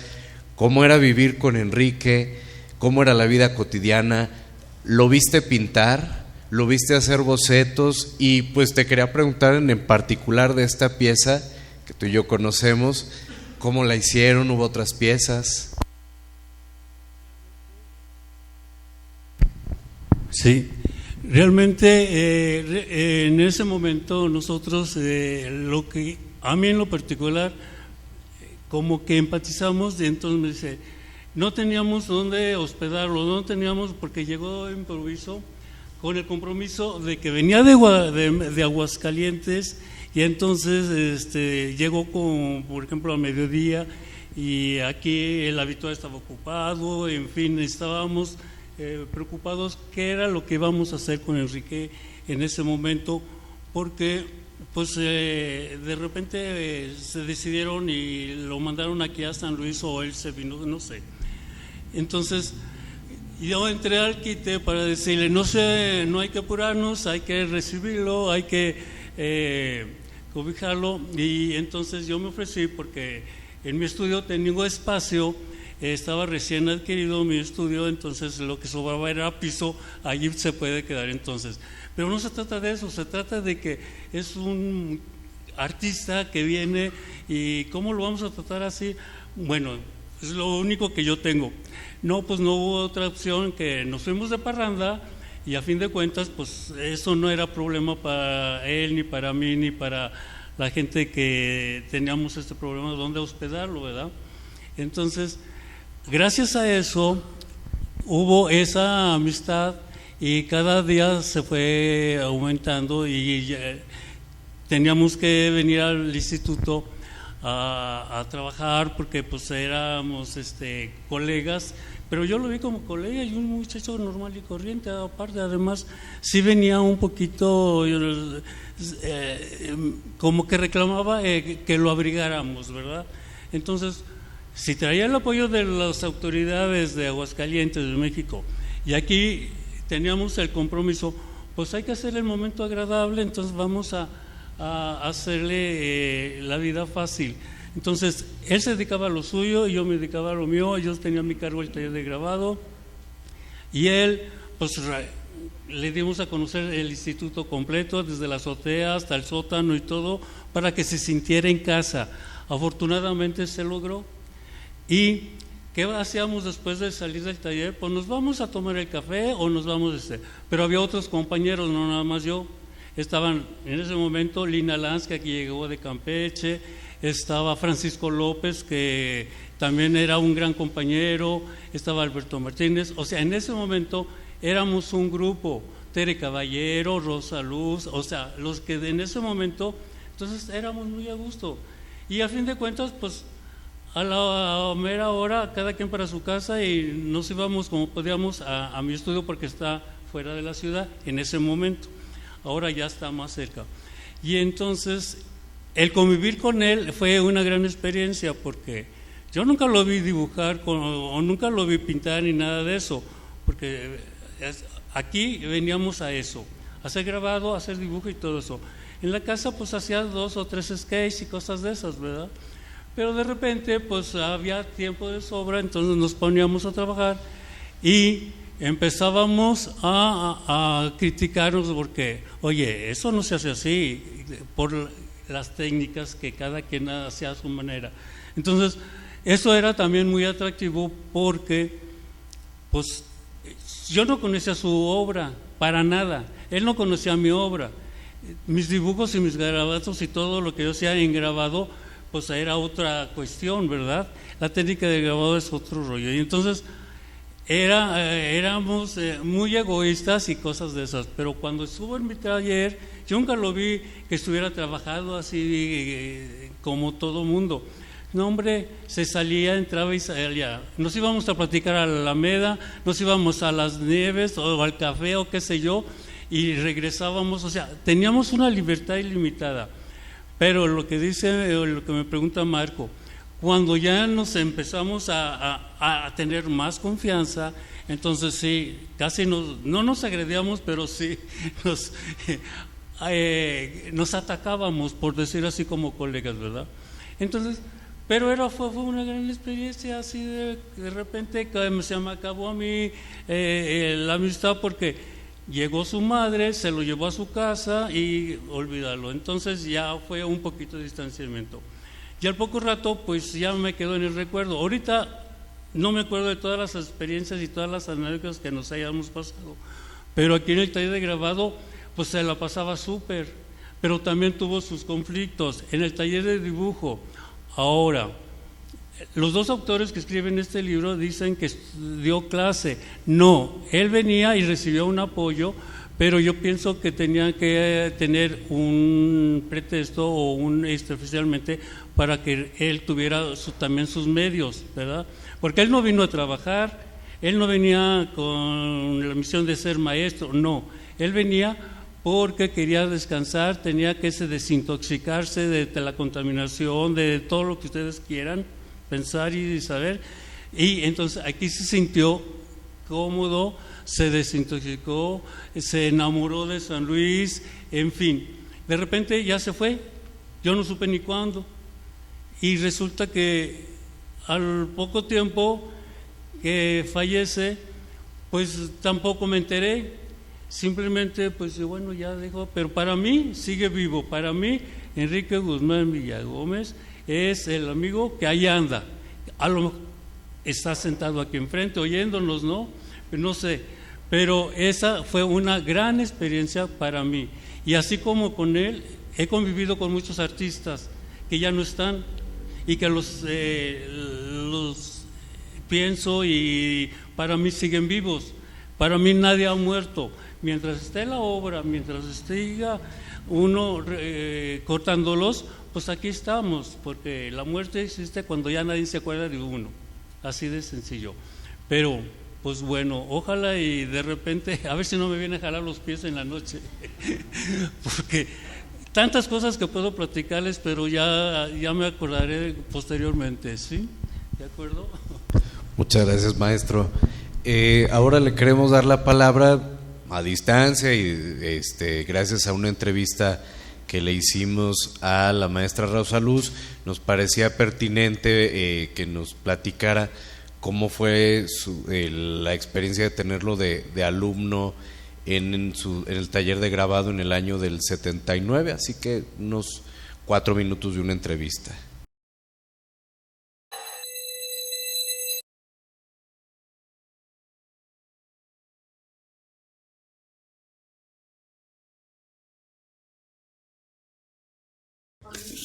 cómo era vivir con Enrique, cómo era la vida cotidiana. ¿Lo viste pintar? ¿Lo viste hacer bocetos? Y pues te quería preguntar en particular de esta pieza que tú y yo conocemos, ¿cómo la hicieron? ¿Hubo otras piezas? Sí, realmente en ese momento nosotros, lo que a mí en lo particular, como que empatizamos, y entonces me dice, no teníamos dónde hospedarlo, no teníamos, porque llegó de improviso con el compromiso de que venía de Aguascalientes, y entonces llegó por ejemplo, a mediodía, y aquí el habitual estaba ocupado, en fin, estábamos preocupados qué era lo que íbamos a hacer con Enrique en ese momento, porque pues de repente se decidieron y lo mandaron aquí a San Luis, o él se vino, no sé. Entonces Y yo entré al quite para decirle, no hay que apurarnos, hay que recibirlo, hay que cobijarlo. Y entonces yo me ofrecí porque en mi estudio tenía espacio, estaba recién adquirido mi estudio, entonces lo que sobraba era piso, allí se puede quedar entonces. Pero no se trata de eso, se trata de que es un artista que viene y ¿cómo lo vamos a tratar así? Bueno, es lo único que yo tengo. No, pues no hubo otra opción que nos fuimos de parranda y a fin de cuentas, pues eso no era problema para él, ni para mí, ni para la gente que teníamos este problema, dónde hospedarlo, ¿verdad? Entonces, gracias a eso hubo esa amistad y cada día se fue aumentando y ya teníamos que venir al instituto a trabajar porque pues éramos colegas, pero yo lo vi como colega y un muchacho normal y corriente. Aparte, además, sí venía un poquito como que reclamaba que lo abrigáramos, ¿verdad? Entonces, si traía el apoyo de las autoridades de Aguascalientes, de México, y aquí teníamos el compromiso, pues hay que hacer el momento agradable, entonces vamos a hacerle la vida fácil. Entonces, él se dedicaba a lo suyo y yo me dedicaba a lo mío. Yo tenía a mi cargo el taller de grabado y él, pues le dimos a conocer el instituto completo, desde la azotea hasta el sótano y todo, para que se sintiera en casa. Afortunadamente se logró. ¿Y qué hacíamos después de salir del taller? Pues nos vamos a tomar el café o nos vamos pero había otros compañeros, no nada más yo. Estaban en ese momento Lina Lanz, que aquí llegó de Campeche, estaba Francisco López, que también era un gran compañero, estaba Alberto Martínez. O sea, en ese momento éramos un grupo, Tere Caballero, Rosa Luz, o sea, los que en ese momento, entonces éramos muy a gusto. Y a fin de cuentas, pues a la mera hora, cada quien para su casa, y nos íbamos como podíamos a mi estudio porque está fuera de la ciudad en ese momento. Ahora ya está más cerca. Y entonces el convivir con él fue una gran experiencia porque yo nunca lo vi dibujar o nunca lo vi pintar ni nada de eso, porque aquí veníamos a eso, a hacer grabado, a hacer dibujo y todo eso. En la casa pues hacía 2 o 3 sketches y cosas de esas, ¿verdad? Pero de repente pues había tiempo de sobra, entonces nos poníamos a trabajar y empezábamos a criticarnos porque, oye, eso no se hace así, por las técnicas que cada quien hacía a su manera. Entonces, eso era también muy atractivo porque, pues, yo no conocía su obra, para nada. Él no conocía mi obra. Mis dibujos y mis garabatos y todo lo que yo hacía en grabado, pues era otra cuestión, ¿verdad? La técnica de grabado es otro rollo. Y entonces éramos muy egoístas y cosas de esas, pero cuando estuvo en mi taller, yo nunca lo vi que estuviera trabajando así como todo mundo. No, hombre, se salía, entraba y salía. Nos íbamos a platicar a la Alameda, nos íbamos a las Nieves o al café o qué sé yo, y regresábamos, o sea, teníamos una libertad ilimitada. Pero lo que me pregunta Marco, cuando ya nos empezamos a tener más confianza, entonces sí, casi no nos agredíamos, pero sí nos atacábamos, por decir así, como colegas, ¿verdad? Entonces, pero fue una gran experiencia, así de repente se me acabó a mí la amistad porque llegó su madre, se lo llevó a su casa y olvídalo. Entonces ya fue un poquito de distanciamiento. Y al poco rato, pues ya me quedó en el recuerdo. Ahorita no me acuerdo de todas las experiencias y todas las anécdotas que nos hayamos pasado, pero aquí en el taller de grabado, pues se la pasaba súper, pero también tuvo sus conflictos. En el taller de dibujo, ahora, los 2 autores que escriben este libro dicen que dio clase. No, él venía y recibió un apoyo, pero yo pienso que tenía que tener un pretexto o oficialmente para que él tuviera también sus medios, ¿verdad? Porque él no vino a trabajar, él no venía con la misión de ser maestro, no, él venía porque quería descansar, tenía que desintoxicarse de la contaminación, de todo lo que ustedes quieran pensar y saber, y entonces aquí se sintió cómodo, se desintoxicó, se enamoró de San Luis, en fin. De repente ya se fue, yo no supe ni cuándo. Y resulta que al poco tiempo que fallece, pues tampoco me enteré. Simplemente, pues bueno, ya dejó. Pero para mí sigue vivo. Para mí, Enrique Guzmán Villagómez es el amigo que ahí anda. A lo mejor está sentado aquí enfrente oyéndonos, ¿no? No sé. Pero esa fue una gran experiencia para mí. Y así como con él, he convivido con muchos artistas que ya no están y que los pienso y para mí siguen vivos. Para mí nadie ha muerto. Mientras esté la obra, mientras esté uno cortándolos, pues aquí estamos, porque la muerte existe cuando ya nadie se acuerda de uno. Así de sencillo. Pero, pues bueno, ojalá y de repente, a ver si no me viene a jalar los pies en la noche, porque tantas cosas que puedo platicarles, pero ya me acordaré posteriormente, ¿sí? ¿De acuerdo? Muchas gracias, maestro. Ahora le queremos dar la palabra a distancia y gracias a una entrevista que le hicimos a la maestra Rosa Luz, nos parecía pertinente que nos platicara cómo fue la experiencia de tenerlo de alumno en el taller de grabado en el año del 79, así que unos 4 minutos de una entrevista.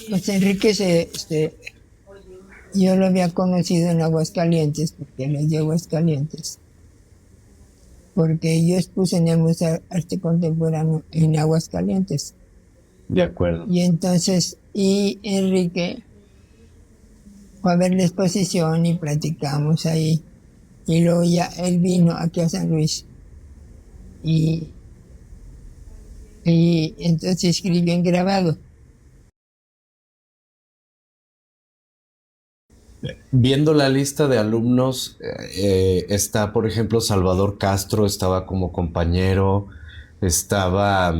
Pues Enrique yo lo había conocido en Aguascalientes, porque él es de Aguascalientes, porque yo expuse en el Museo de Arte Contemporáneo en Aguascalientes. De acuerdo. Y entonces, Enrique fue a ver la exposición y platicamos ahí, y luego ya él vino aquí a San Luis, y entonces escribió en grabado. Viendo la lista de alumnos, está, por ejemplo, Salvador Castro, estaba como compañero, estaba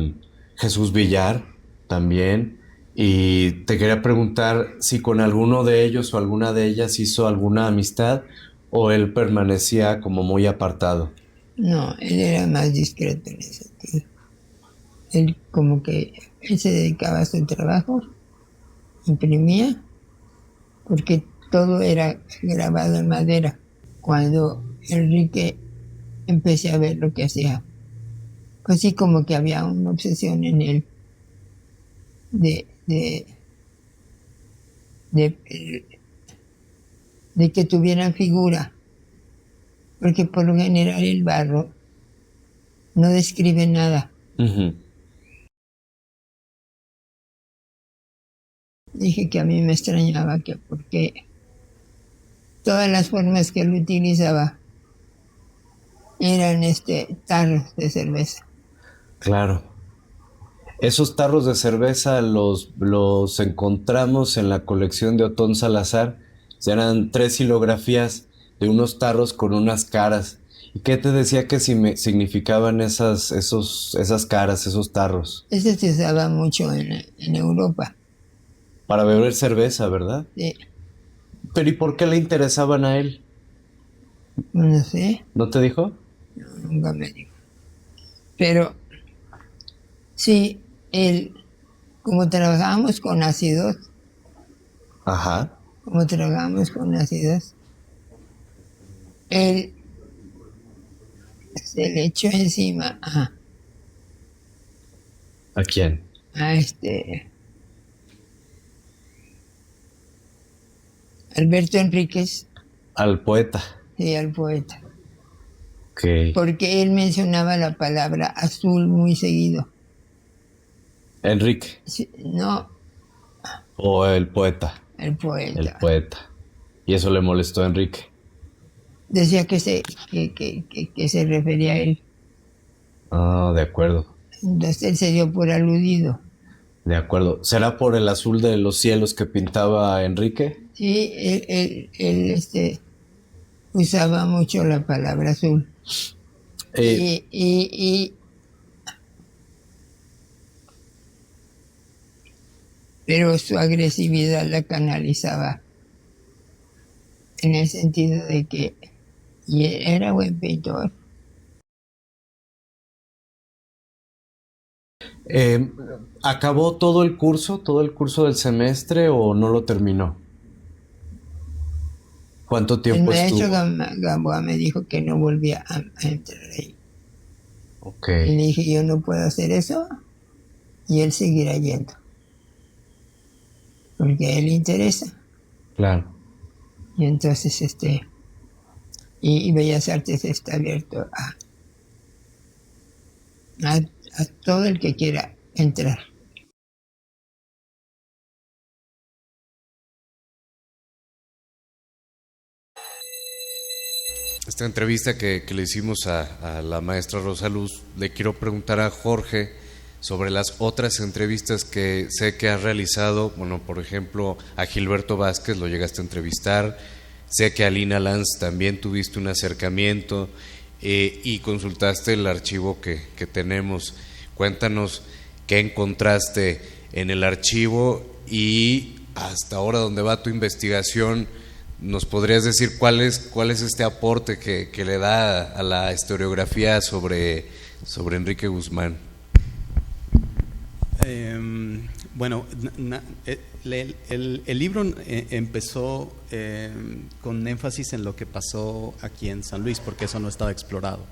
Jesús Villar también, y te quería preguntar si con alguno de ellos o alguna de ellas hizo alguna amistad o él permanecía como muy apartado. No, él era más discreto en ese sentido. Él como que él se dedicaba a su trabajo, imprimía, porque todo era grabado en madera. Cuando Enrique empecé a ver lo que hacía, pues sí, como que había una obsesión en él de que tuvieran figura, porque por lo general el barro no describe nada. Uh-huh. Dije que a mí me extrañaba que porque todas las formas que él utilizaba eran tarros de cerveza. Claro. Esos tarros de cerveza los encontramos en la colección de Otón Salazar. Eran 3 xilografías de unos tarros con unas caras. ¿Y qué te decía que significaban esas caras, esos tarros? Eso se usaba mucho en Europa. Para beber cerveza, ¿verdad? Sí. ¿Pero y por qué le interesaban a él? No sé. ¿No te dijo? No, nunca me dijo. Pero sí, como trabajábamos con ácidos. Ajá. Como trabajábamos con ácidos, él se le echó encima ¿A quién? a Alberto Enríquez. Al poeta. Sí, al poeta. Okay. Porque él mencionaba la palabra azul muy seguido. ¿Enrique? Sí, no. ¿O el poeta? El poeta. El poeta. ¿Y eso le molestó a Enrique? Decía que se refería a él. Ah, de acuerdo. Entonces él se dio por aludido. De acuerdo. ¿Será por el azul de los cielos que pintaba Enrique? Sí, él usaba mucho la palabra azul. Pero su agresividad la canalizaba en el sentido de que era buen pintor. ¿Acabó todo el curso del semestre o no lo terminó? ¿Cuánto tiempo El estuvo? maestro Gamboa me dijo que no volvía a entrar ahí. Okay. Y le dije, yo no puedo hacer eso, y él seguirá yendo. Porque a él le interesa. Claro. Y entonces, y Bellas Artes está abierto a todo el que quiera entrar. Esta entrevista que le hicimos a la maestra Rosa Luz, le quiero preguntar a Jorge sobre las otras entrevistas que sé que has realizado. Bueno, por ejemplo, a Gilberto Vázquez lo llegaste a entrevistar, sé que a Lina Lanz también tuviste un acercamiento y consultaste el archivo que tenemos. Cuéntanos qué encontraste en el archivo y hasta ahora dónde va tu investigación. ¿Nos podrías decir cuál es este aporte que le da a la historiografía sobre Enrique Guzmán? Bueno, el libro empezó con énfasis en lo que pasó aquí en San Luis, porque eso no estaba explorado.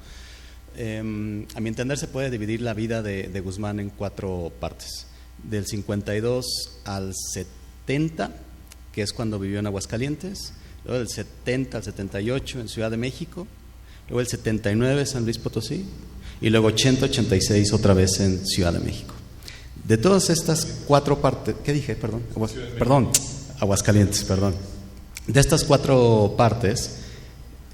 A mi entender se puede dividir la vida de Guzmán en 4 partes. Del 52 al 70, que es cuando vivió en Aguascalientes, luego del 70 al 78 en Ciudad de México, luego el 79 San Luis Potosí y luego 80-86 otra vez en Ciudad de México. De todas estas 4 partes, ¿qué dije? Aguascalientes, perdón. De estas 4 partes,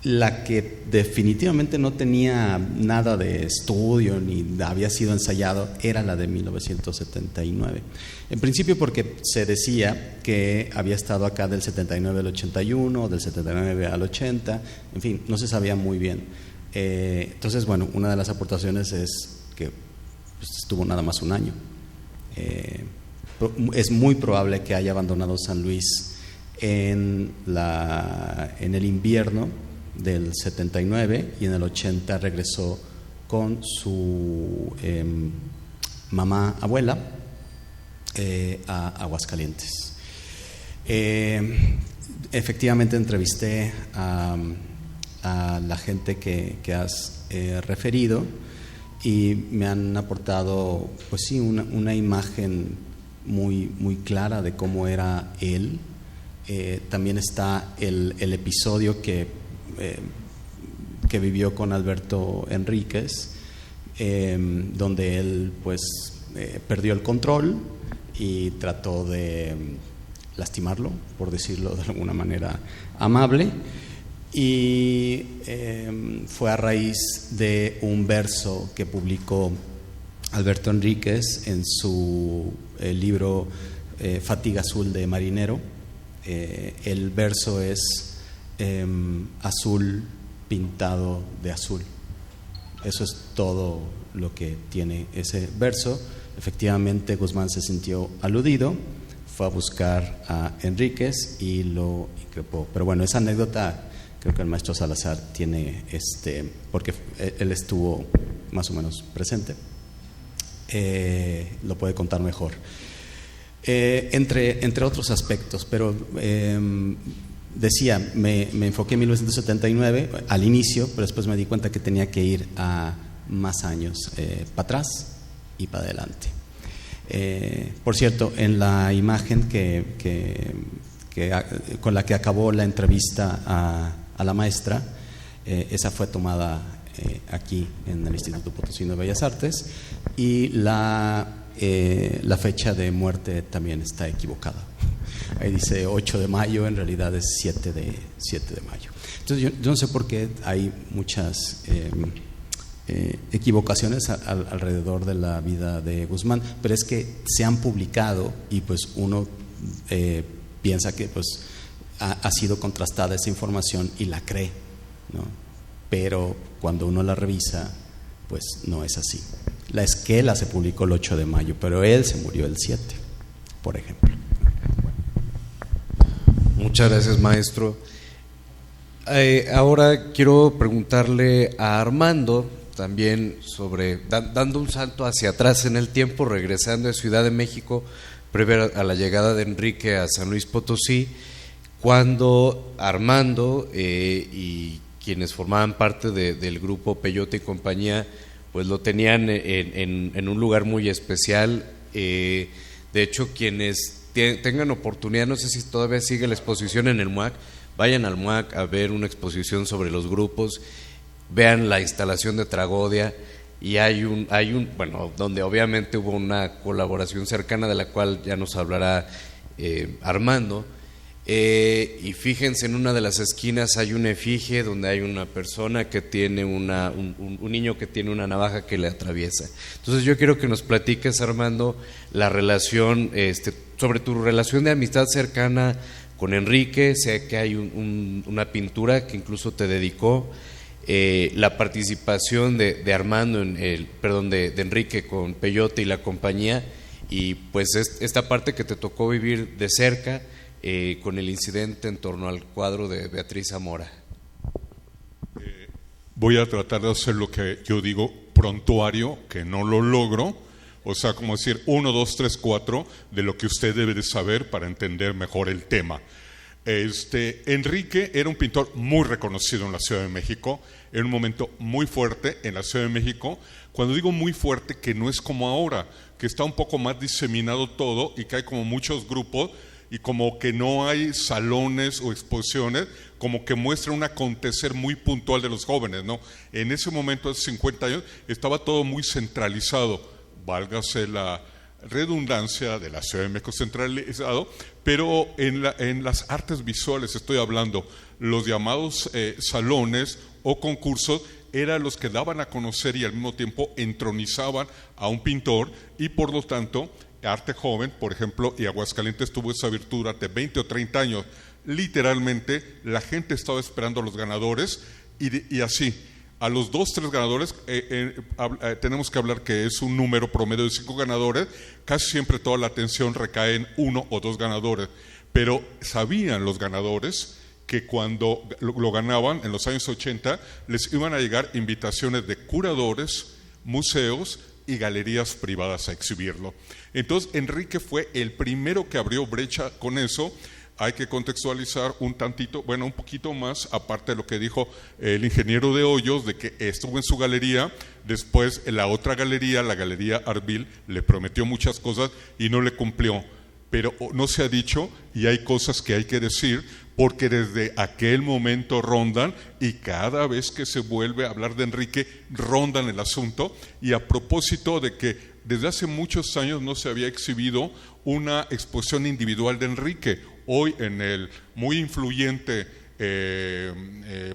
la que definitivamente no tenía nada de estudio ni había sido ensayado era la de 1979. En principio porque se decía que había estado acá del 79 al 81, del 79 al 80, en fin, no se sabía muy bien. Entonces, bueno, una de las aportaciones es que estuvo nada más un año. Es muy probable que haya abandonado San Luis en el invierno del 79 y en el 80 regresó con su mamá abuela a Aguascalientes. Efectivamente entrevisté a la gente que has referido y me han aportado, pues sí, una imagen muy clara de cómo era él. También está el episodio que vivió con Alberto Enríquez, donde él pues perdió el control y trató de lastimarlo, por decirlo de alguna manera amable, y fue a raíz de un verso que publicó Alberto Enríquez en su libro Fatiga Azul de Marinero. El verso es azul pintado de azul. Eso es todo lo que tiene ese verso. Efectivamente Guzmán se sintió aludido, fue a buscar a Enríquez y lo increpó. Pero bueno, esa anécdota creo que el maestro Salazar tiene, porque él estuvo más o menos presente, lo puede contar mejor. Entre otros aspectos, pero decía, me enfoqué en 1979 al inicio, pero después me di cuenta que tenía que ir a más años para atrás y para adelante. Por cierto, en la imagen con la que acabó la entrevista a la maestra, esa fue tomada aquí en el Instituto Potosino de Bellas Artes, y la fecha de muerte también está equivocada. Ahí dice 8 de mayo, en realidad es 7 de mayo. Entonces yo no sé por qué hay muchas equivocaciones alrededor de la vida de Guzmán, pero es que se han publicado y pues uno piensa que pues ha sido contrastada esa información y la cree, ¿no? Pero cuando uno la revisa, pues no es así. La esquela se publicó el 8 de mayo, pero él se murió el 7, por ejemplo. Muchas gracias, maestro. Ahora quiero preguntarle a Armando también sobre, dando un salto hacia atrás en el tiempo, regresando de Ciudad de México, previo a la llegada de Enrique a San Luis Potosí, cuando Armando y quienes formaban parte del grupo Peyote y compañía, pues lo tenían en un lugar muy especial. De hecho, quienes tengan oportunidad, no sé si todavía sigue la exposición en el MUAC, vayan al MUAC a ver una exposición sobre los grupos, vean la instalación de Tragodia, y hay un bueno, donde obviamente hubo una colaboración cercana de la cual ya nos hablará Armando, y fíjense, en una de las esquinas hay una efigie donde hay una persona que tiene un niño que tiene una navaja que le atraviesa. Entonces yo quiero que nos platiques, Armando, la relación, sobre tu relación de amistad cercana con Enrique. Sé que hay una pintura que incluso te dedicó, la participación de Armando de Enrique con Peyote y la compañía, y pues esta parte que te tocó vivir de cerca, con el incidente en torno al cuadro de Beatriz Zamora. Voy a tratar de hacer lo que yo digo prontuario, que no lo logro, o sea, como decir 1, 2, 3, 4 de lo que usted debe de saber para entender mejor el tema. Enrique era un pintor muy reconocido en la Ciudad de México, en un momento muy fuerte en la Ciudad de México. Cuando digo muy fuerte, que no es como ahora, que está un poco más diseminado todo y que hay como muchos grupos y como que no hay salones o exposiciones, como que muestra un acontecer muy puntual de los jóvenes, ¿no? En ese momento, hace 50 años, estaba todo muy centralizado, válgase la redundancia de la Ciudad de México centralizado, pero en las artes visuales estoy hablando, los llamados salones o concursos eran los que daban a conocer y al mismo tiempo entronizaban a un pintor, y por lo tanto arte joven, por ejemplo, y Aguascalientes tuvo esa virtud durante 20 o 30 años. Literalmente la gente estaba esperando a los ganadores, y así, a los 2, 3 ganadores, tenemos que hablar que es un número promedio de 5 ganadores, casi siempre toda la atención recae en 1 o 2 ganadores, pero sabían los ganadores que cuando lo ganaban en los años 80 les iban a llegar invitaciones de curadores, museos y galerías privadas a exhibirlo. Entonces Enrique fue el primero que abrió brecha con eso. Hay que contextualizar un tantito, bueno, un poquito más, aparte de lo que dijo el ingeniero de Hoyos, de que estuvo en su galería, después en la otra galería, la Galería Arbil, le prometió muchas cosas y no le cumplió, pero no se ha dicho, y hay cosas que hay que decir, porque desde aquel momento rondan, y cada vez que se vuelve a hablar de Enrique, rondan el asunto. Y a propósito de que desde hace muchos años no se había exhibido una exposición individual de Enrique, hoy en el muy influyente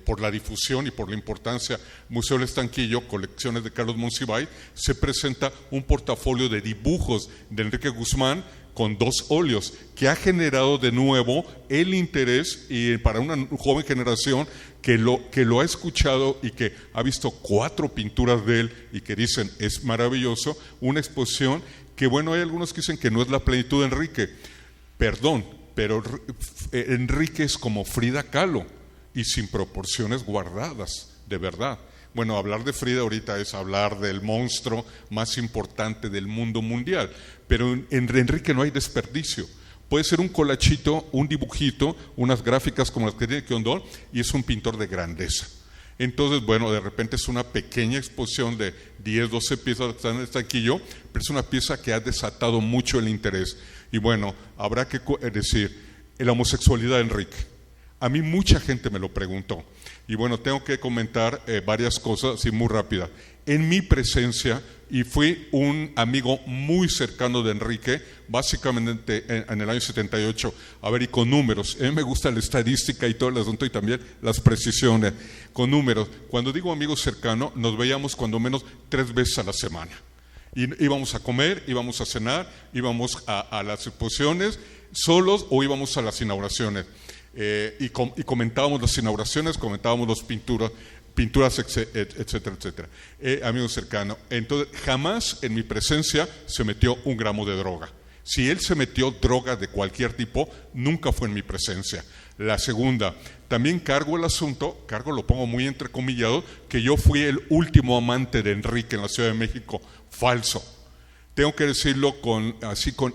por la difusión y por la importancia Museo del Estanquillo, colecciones de Carlos Monsiváis, se presenta un portafolio de dibujos de Enrique Guzmán con 2 óleos, que ha generado de nuevo el interés, y para una joven generación que lo ha escuchado y que ha visto 4 pinturas de él y que dicen es maravilloso, una exposición que, bueno, hay algunos que dicen que no es la plenitud de Enrique, perdón, pero Enrique es como Frida Kahlo y sin proporciones guardadas, de verdad. Bueno, hablar de Frida ahorita es hablar del monstruo más importante del mundo mundial, pero en Enrique no hay desperdicio. Puede ser un colachito, un dibujito, unas gráficas como las que tiene Quiondón, y es un pintor de grandeza. Entonces, bueno, de repente es una pequeña exposición de 10, 12 piezas que están en el estanquillo, pero es una pieza que ha desatado mucho el interés. Y bueno, habrá que decir, la homosexualidad de Enrique. A mí mucha gente me lo preguntó. Y bueno, tengo que comentar varias cosas así muy rápidas. En mi presencia, y fui un amigo muy cercano de Enrique, básicamente en el año 78, a ver, y con números, a mí me gusta la estadística y todo el asunto, y también las precisiones, con números. Cuando digo amigo cercano, nos veíamos cuando menos 3 veces a la semana. Y íbamos a comer, íbamos a cenar, íbamos a las exposiciones solos o íbamos a las inauguraciones. Y comentábamos las inauguraciones, comentábamos las pinturas. pinturas, etcétera, etcétera. Amigo cercano. Entonces, jamás en mi presencia se metió un gramo de droga. Si él se metió droga de cualquier tipo, nunca fue en mi presencia. La segunda, también cargo el asunto, lo pongo muy entrecomillado, que yo fui el último amante de Enrique en la Ciudad de México. Falso. Tengo que decirlo con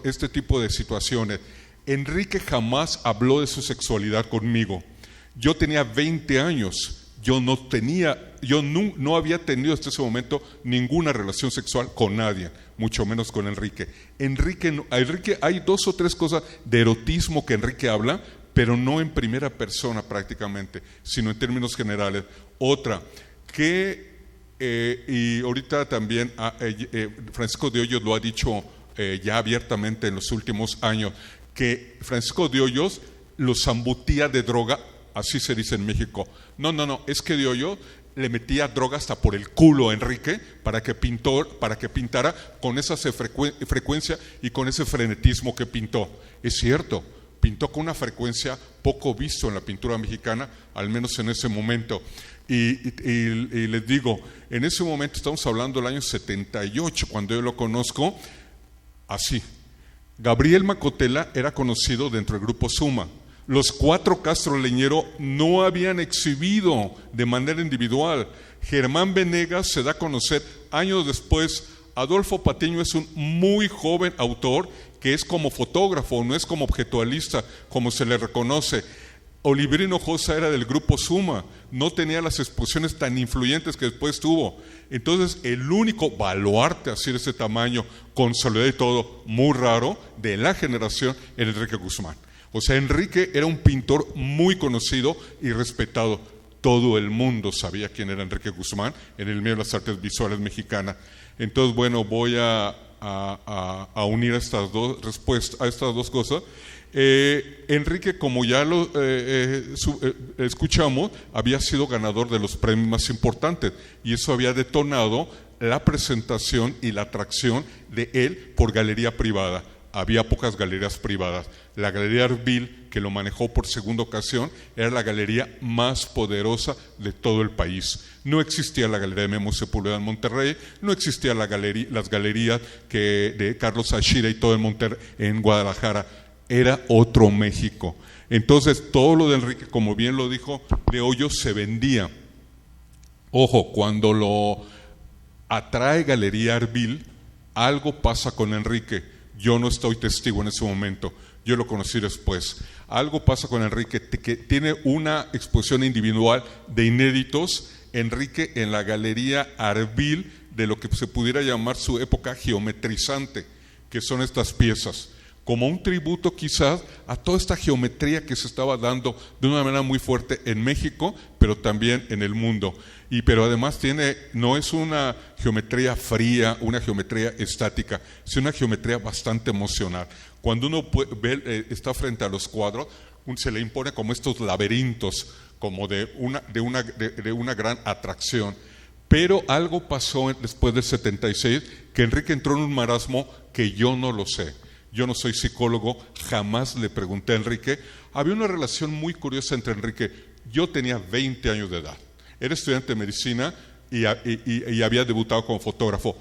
este tipo de situaciones. Enrique jamás habló de su sexualidad conmigo. Yo tenía 20 años. Yo no había tenido hasta ese momento ninguna relación sexual con nadie, mucho menos con Enrique. Enrique, hay 2 o 3 cosas de erotismo que Enrique habla, pero no en primera persona prácticamente, sino en términos generales. Otra, y ahorita también Francisco de Hoyos lo ha dicho ya abiertamente en los últimos años, que Francisco de Hoyos lo zambutía de droga. Así se dice en México. No, es que de Hoyos le metía droga hasta por el culo a Enrique para que pintara con esa frecuencia y con ese frenetismo que pintó. Es cierto, pintó con una frecuencia poco visto en la pintura mexicana, al menos en ese momento. Y les digo, en ese momento estamos hablando del año 78, cuando yo lo conozco, así. Gabriel Macotela era conocido dentro del grupo Suma. Los 4 Castro Leñero no habían exhibido de manera individual. Germán Venegas se da a conocer años después. Adolfo Patiño es un muy joven autor que es como fotógrafo, no es como objetualista, como se le reconoce. Oliverio Hinojosa era del grupo Suma, no tenía las exposiciones tan influyentes que después tuvo. Entonces, el único baluarte así de ese tamaño, con soledad y todo, muy raro, de la generación, era Enrique Guzmán. O sea, Enrique era un pintor muy conocido y respetado. Todo el mundo sabía quién era Enrique Guzmán en el medio de las artes visuales mexicanas. Entonces, bueno, voy a unir estas dos respuestas, a estas dos cosas. Enrique, como ya lo escuchamos, había sido ganador de los premios más importantes y eso había detonado la presentación y la atracción de él por galería privada. Había pocas galerías privadas. La Galería Arbil, que lo manejó por segunda ocasión, era la galería más poderosa de todo el país. No existía la Galería de Memo Sepúlveda en Monterrey, no existía las galerías de Carlos Ashira y todo en Guadalajara. Era otro México. Entonces, todo lo de Enrique, como bien lo dijo de Hoyos, se vendía. Ojo, cuando lo atrae Galería Arbil, algo pasa con Enrique. Yo no estoy testigo en ese momento, yo lo conocí después. Algo pasa con Enrique, que tiene una exposición individual de inéditos, Enrique en la Galería Arbil, de lo que se pudiera llamar su época geometrizante, que son estas piezas, como un tributo quizás a toda esta geometría que se estaba dando de una manera muy fuerte en México, pero también en el mundo. Pero además no es una geometría fría, una geometría estática, es una geometría bastante emocional. Cuando uno está frente a los cuadros, se le impone como estos laberintos, como de una gran atracción. Pero algo pasó después del 76, que Enrique entró en un marasmo que yo no lo sé. Yo no soy psicólogo, jamás le pregunté a Enrique. Había una relación muy curiosa entre Enrique. Yo tenía 20 años de edad. Era estudiante de medicina y había debutado como fotógrafo.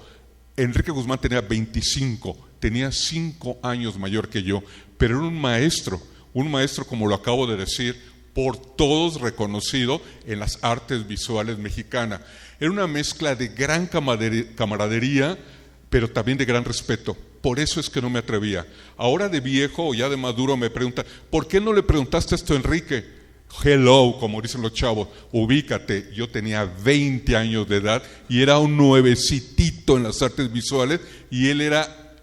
Enrique Guzmán tenía 25, tenía 5 años mayor que yo, pero era un maestro, como lo acabo de decir, por todos reconocido en las artes visuales mexicanas. Era una mezcla de gran camaradería, pero también de gran respeto. Por eso es que no me atrevía. Ahora de viejo o ya de maduro me preguntan, ¿por qué no le preguntaste esto a Enrique? Hello, como dicen los chavos, ubícate. Yo tenía 20 años de edad y era un nuevecitito en las artes visuales y él era,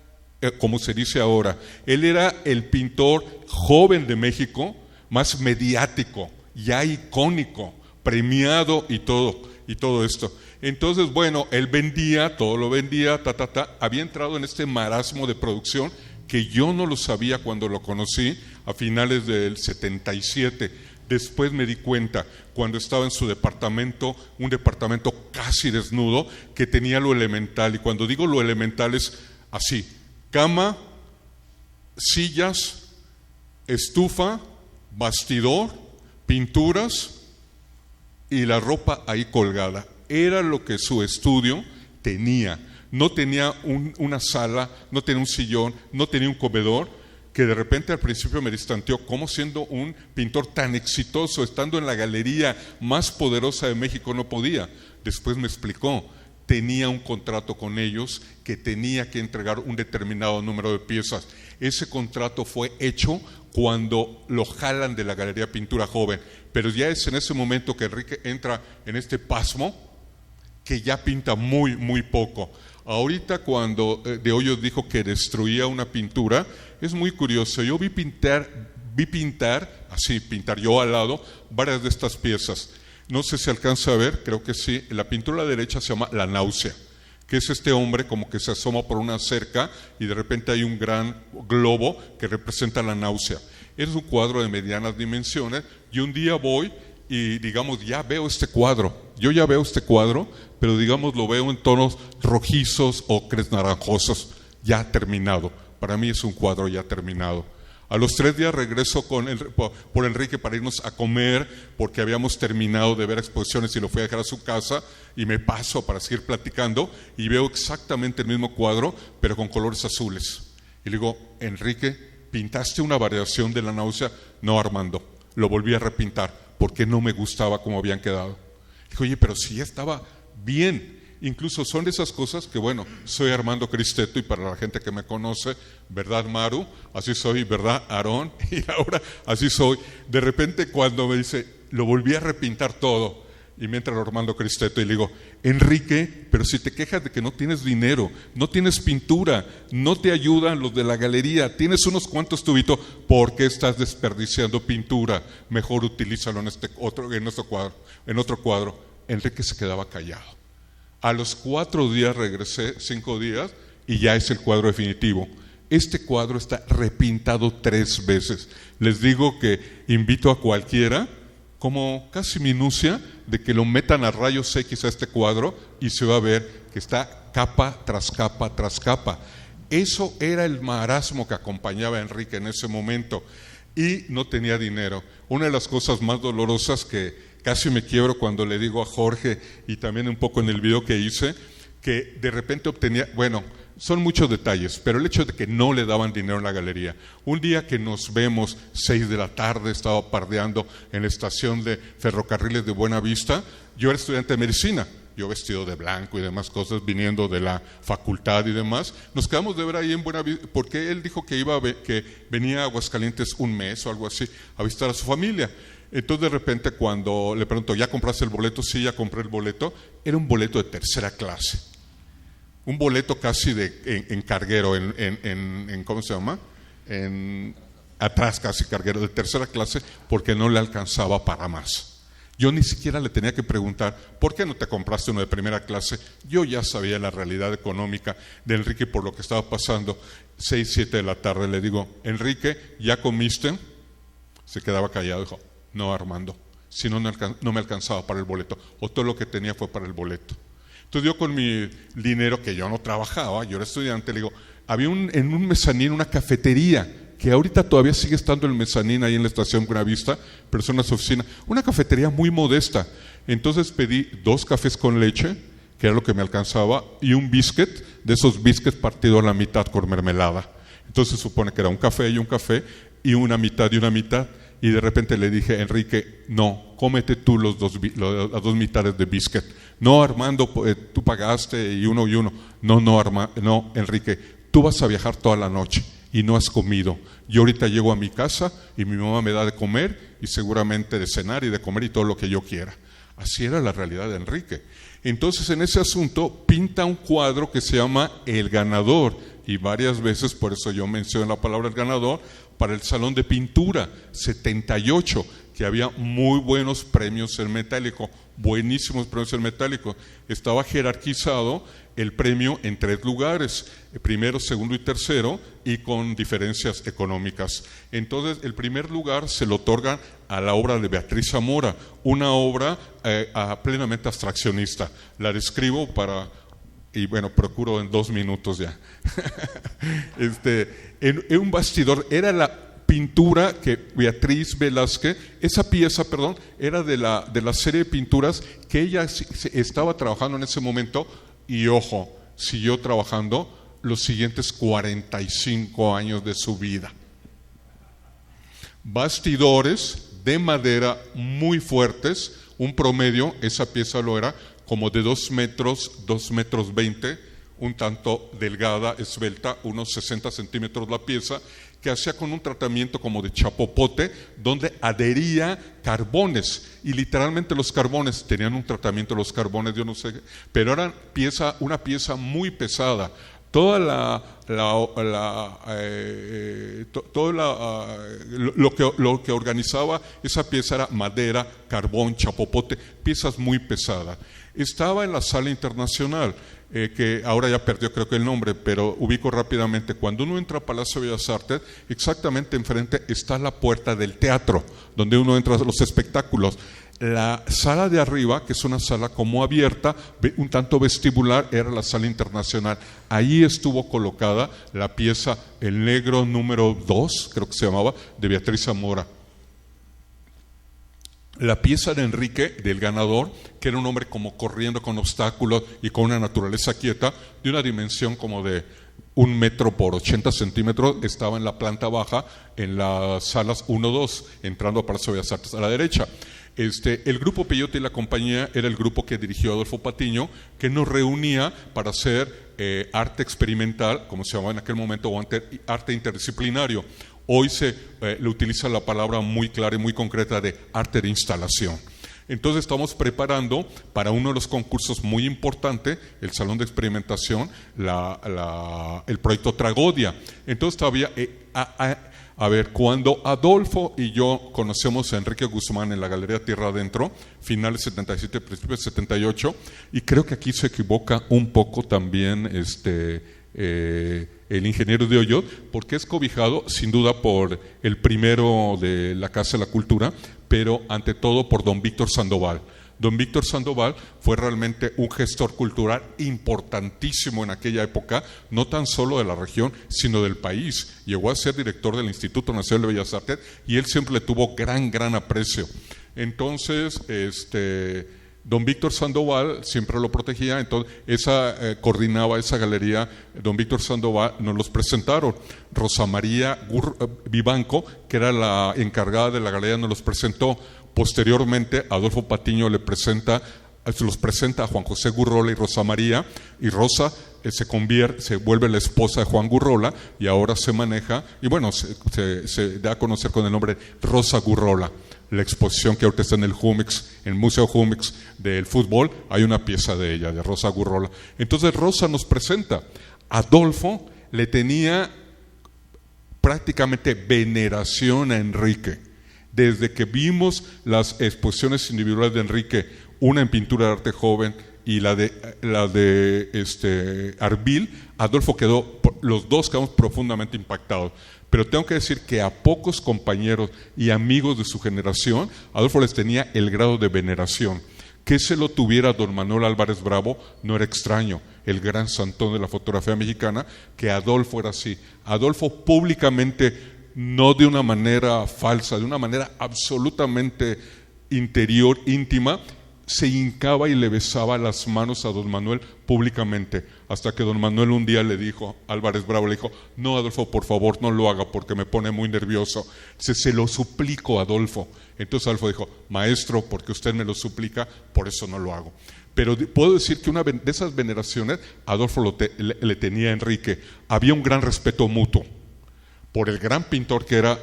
como se dice ahora, él era el pintor joven de México, más mediático, ya icónico, premiado y todo esto. Entonces, bueno, él vendía, todo lo vendía, había entrado en este marasmo de producción que yo no lo sabía cuando lo conocí a finales del 77. Después me di cuenta, cuando estaba en su departamento, un departamento casi desnudo, que tenía lo elemental. Y cuando digo lo elemental es así: cama, sillas, estufa, bastidor, pinturas y la ropa ahí colgada. Era lo que su estudio tenía. No tenía una sala, no tenía un sillón, no tenía un comedor, que de repente al principio me distanteó. ¿Cómo siendo un pintor tan exitoso, estando en la galería más poderosa de México, no podía? Después me explicó, tenía un contrato con ellos que tenía que entregar un determinado número de piezas. Ese contrato fue hecho cuando lo jalan de la Galería Pintura Joven, pero ya es en ese momento que Enrique entra en este pasmo, que ya pinta muy, muy poco. Ahorita cuando de Hoyos dijo que destruía una pintura, es muy curioso. Yo vi pintar yo al lado, varias de estas piezas. No sé si alcanza a ver, creo que sí. La pintura a la derecha se llama La Náusea, que es este hombre como que se asoma por una cerca y de repente hay un gran globo que representa la náusea. Es un cuadro de medianas dimensiones y un día voy y digamos, ya veo este cuadro. Yo ya veo este cuadro, pero digamos lo veo en tonos rojizos, ocres, naranjosos, ya terminado. Para mí es un cuadro ya terminado. A los 3 días regreso por Enrique para irnos a comer, porque habíamos terminado de ver exposiciones y lo fui a dejar a su casa, y me paso para seguir platicando y veo exactamente el mismo cuadro, pero con colores azules. Y le digo, Enrique, ¿pintaste una variación de La Náusea? No, Armando, lo volví a repintar, porque no me gustaba cómo habían quedado. Dijo, oye, pero si ya estaba bien. Incluso son de esas cosas que, bueno, soy Armando Cristeto y para la gente que me conoce, ¿verdad, Maru? Así soy, ¿verdad, Aarón? Y ahora así soy. De repente cuando me dice, lo volví a repintar todo, y me entra Armando Cristeto y le digo, Enrique, pero si te quejas de que no tienes dinero, no tienes pintura, no te ayudan los de la galería, tienes unos cuantos tubitos, ¿por qué estás desperdiciando pintura? Mejor utilízalo en otro cuadro. Enrique se quedaba callado. A los 4 días regresé, 5 días, y ya es el cuadro definitivo. Este cuadro está repintado 3 veces. Les digo que invito a cualquiera, como casi minucia, de que lo metan a rayos X a este cuadro y se va a ver que está capa tras capa tras capa. Eso era el marasmo que acompañaba a Enrique en ese momento, y no tenía dinero. Una de las cosas más dolorosas que casi me quiebro cuando le digo a Jorge, y también un poco en el video que hice, que de repente obtenía, bueno, son muchos detalles, pero el hecho de que no le daban dinero en la galería. Un día que nos vemos, 6 de la tarde, estaba pardeando en la estación de ferrocarriles de Buenavista. Yo era estudiante de medicina, yo vestido de blanco y demás cosas, viniendo de la facultad y demás. Nos quedamos de ver ahí en Buenavista, porque él dijo que venía a Aguascalientes un mes o algo así, a visitar a su familia. Entonces de repente cuando le pregunto, ¿ya compraste el boleto? Sí, ya compré el boleto. Era un boleto de tercera clase. Un boleto casi en carguero, en ¿cómo se llama? Atrás casi carguero, de tercera clase, porque no le alcanzaba para más. Yo ni siquiera le tenía que preguntar, ¿por qué no te compraste uno de primera clase? Yo ya sabía la realidad económica de Enrique por lo que estaba pasando. 6, 7 de la tarde le digo, Enrique, ¿ya comiste? Se quedaba callado, dijo, no, Armando, si no me alcanzaba para el boleto, o todo lo que tenía fue para el boleto. Entonces yo con mi dinero, que yo no trabajaba, yo era estudiante, le digo, había en un mezanín una cafetería, que ahorita todavía sigue estando el mezanín ahí en la estación Buenavista, pero son las oficinas, una cafetería muy modesta. Entonces pedí 2 cafés con leche, que era lo que me alcanzaba, y un biscuit, de esos biscuits partido a la mitad con mermelada. Entonces se supone que era un café, y una mitad y una mitad. Y de repente le dije, Enrique, no, cómete tú las 2 mitades de biscuit. No, Armando, tú pagaste y uno. No, Enrique, tú vas a viajar toda la noche y no has comido. Yo ahorita llego a mi casa y mi mamá me da de comer y seguramente de cenar y de comer y todo lo que yo quiera. Así era la realidad de Enrique. Entonces en ese asunto pinta un cuadro que se llama El Ganador, y varias veces, por eso yo menciono la palabra El Ganador, para el Salón de Pintura 78, que había muy buenos premios en metálico, buenísimos premios en metálico. Estaba jerarquizado el premio en 3 lugares, primero, segundo y tercero, y con diferencias económicas. Entonces el primer lugar se lo otorgan a la obra de Beatriz Zamora, una obra plenamente abstraccionista. La describo y bueno, procuro en 2 minutos ya. En un bastidor, era pintura que Beatriz Velázquez, esa pieza, perdón, era de la serie de pinturas que ella estaba trabajando en ese momento y, ojo, siguió trabajando los siguientes 45 años de su vida. Bastidores de madera muy fuertes, un promedio, esa pieza lo era, como de 2 metros, 2 metros 20, un tanto delgada, esbelta, unos 60 centímetros la pieza, que hacía con un tratamiento como de chapopote, donde adhería carbones, y literalmente los carbones, tenían un tratamiento los carbones, yo no sé, pero era una pieza muy pesada. Toda lo que organizaba esa pieza era madera, carbón, chapopote, piezas muy pesadas. Estaba en la Sala Internacional, que ahora ya perdió creo que el nombre, pero ubico rápidamente. Cuando uno entra a Palacio de Bellas Artes, exactamente enfrente está la puerta del teatro, donde uno entra a los espectáculos. La sala de arriba, que es una sala como abierta, un tanto vestibular, era la Sala Internacional. Ahí estuvo colocada la pieza El Negro número 2, creo que se llamaba, de Beatriz Zamora. La pieza de Enrique, del ganador, que era un hombre como corriendo con obstáculos y con una naturaleza quieta, de una dimensión como de 1 metro por 80 centímetros, estaba en la planta baja, en las salas 1-2, entrando a Palacio de Bellas Artes a la derecha. El grupo Peyote y la compañía era el grupo que dirigió Adolfo Patiño, que nos reunía para hacer arte experimental, como se llamaba en aquel momento, o arte interdisciplinario. Hoy se le utiliza la palabra muy clara y muy concreta de arte de instalación. Entonces estamos preparando para uno de los concursos muy importante, el Salón de Experimentación, el proyecto Tragodia. Entonces todavía, cuando Adolfo y yo conocemos a Enrique Guzmán en la Galería Tierra Adentro, finales 77, principios 78, y creo que aquí se equivoca un poco también el ingeniero de Hoyot, porque es cobijado sin duda por el primero de la Casa de la Cultura, pero ante todo por don Víctor Sandoval. Don Víctor Sandoval fue realmente un gestor cultural importantísimo en aquella época, no tan solo de la región, sino del país. Llegó a ser director del Instituto Nacional de Bellas Artes y él siempre le tuvo gran aprecio. Entonces, don Víctor Sandoval siempre lo protegía, entonces coordinaba esa galería. Don Víctor Sandoval nos los presentaron. Rosa María Vivanco, que era la encargada de la galería, nos los presentó. Posteriormente, Adolfo Patiño los presenta a Juan José Gurrola y Rosa María, y Rosa se vuelve la esposa de Juan Gurrola, y ahora se maneja, y bueno, se da a conocer con el nombre Rosa Gurrola. La exposición que ahorita está en el Jumex, en el Museo Jumex del fútbol, hay una pieza de ella, de Rosa Gurrola. Entonces Rosa nos presenta. Adolfo le tenía prácticamente veneración a Enrique. Desde que vimos las exposiciones individuales de Enrique, una en pintura de arte joven y la de Arbil, Adolfo los dos quedamos profundamente impactados. Pero tengo que decir que a pocos compañeros y amigos de su generación, Adolfo les tenía el grado de veneración. Que se lo tuviera don Manuel Álvarez Bravo no era extraño, el gran santón de la fotografía mexicana, que Adolfo era así. Adolfo públicamente, no de una manera falsa, de una manera absolutamente interior, íntima, se hincaba y le besaba las manos a don Manuel públicamente, hasta que don Manuel un día le dijo, Álvarez Bravo le dijo, no Adolfo, por favor no lo haga porque me pone muy nervioso, se lo suplico Adolfo. Entonces Adolfo dijo, maestro, porque usted me lo suplica, por eso no lo hago. Pero puedo decir que una de esas veneraciones Adolfo le tenía a Enrique. Había un gran respeto mutuo por el gran pintor que era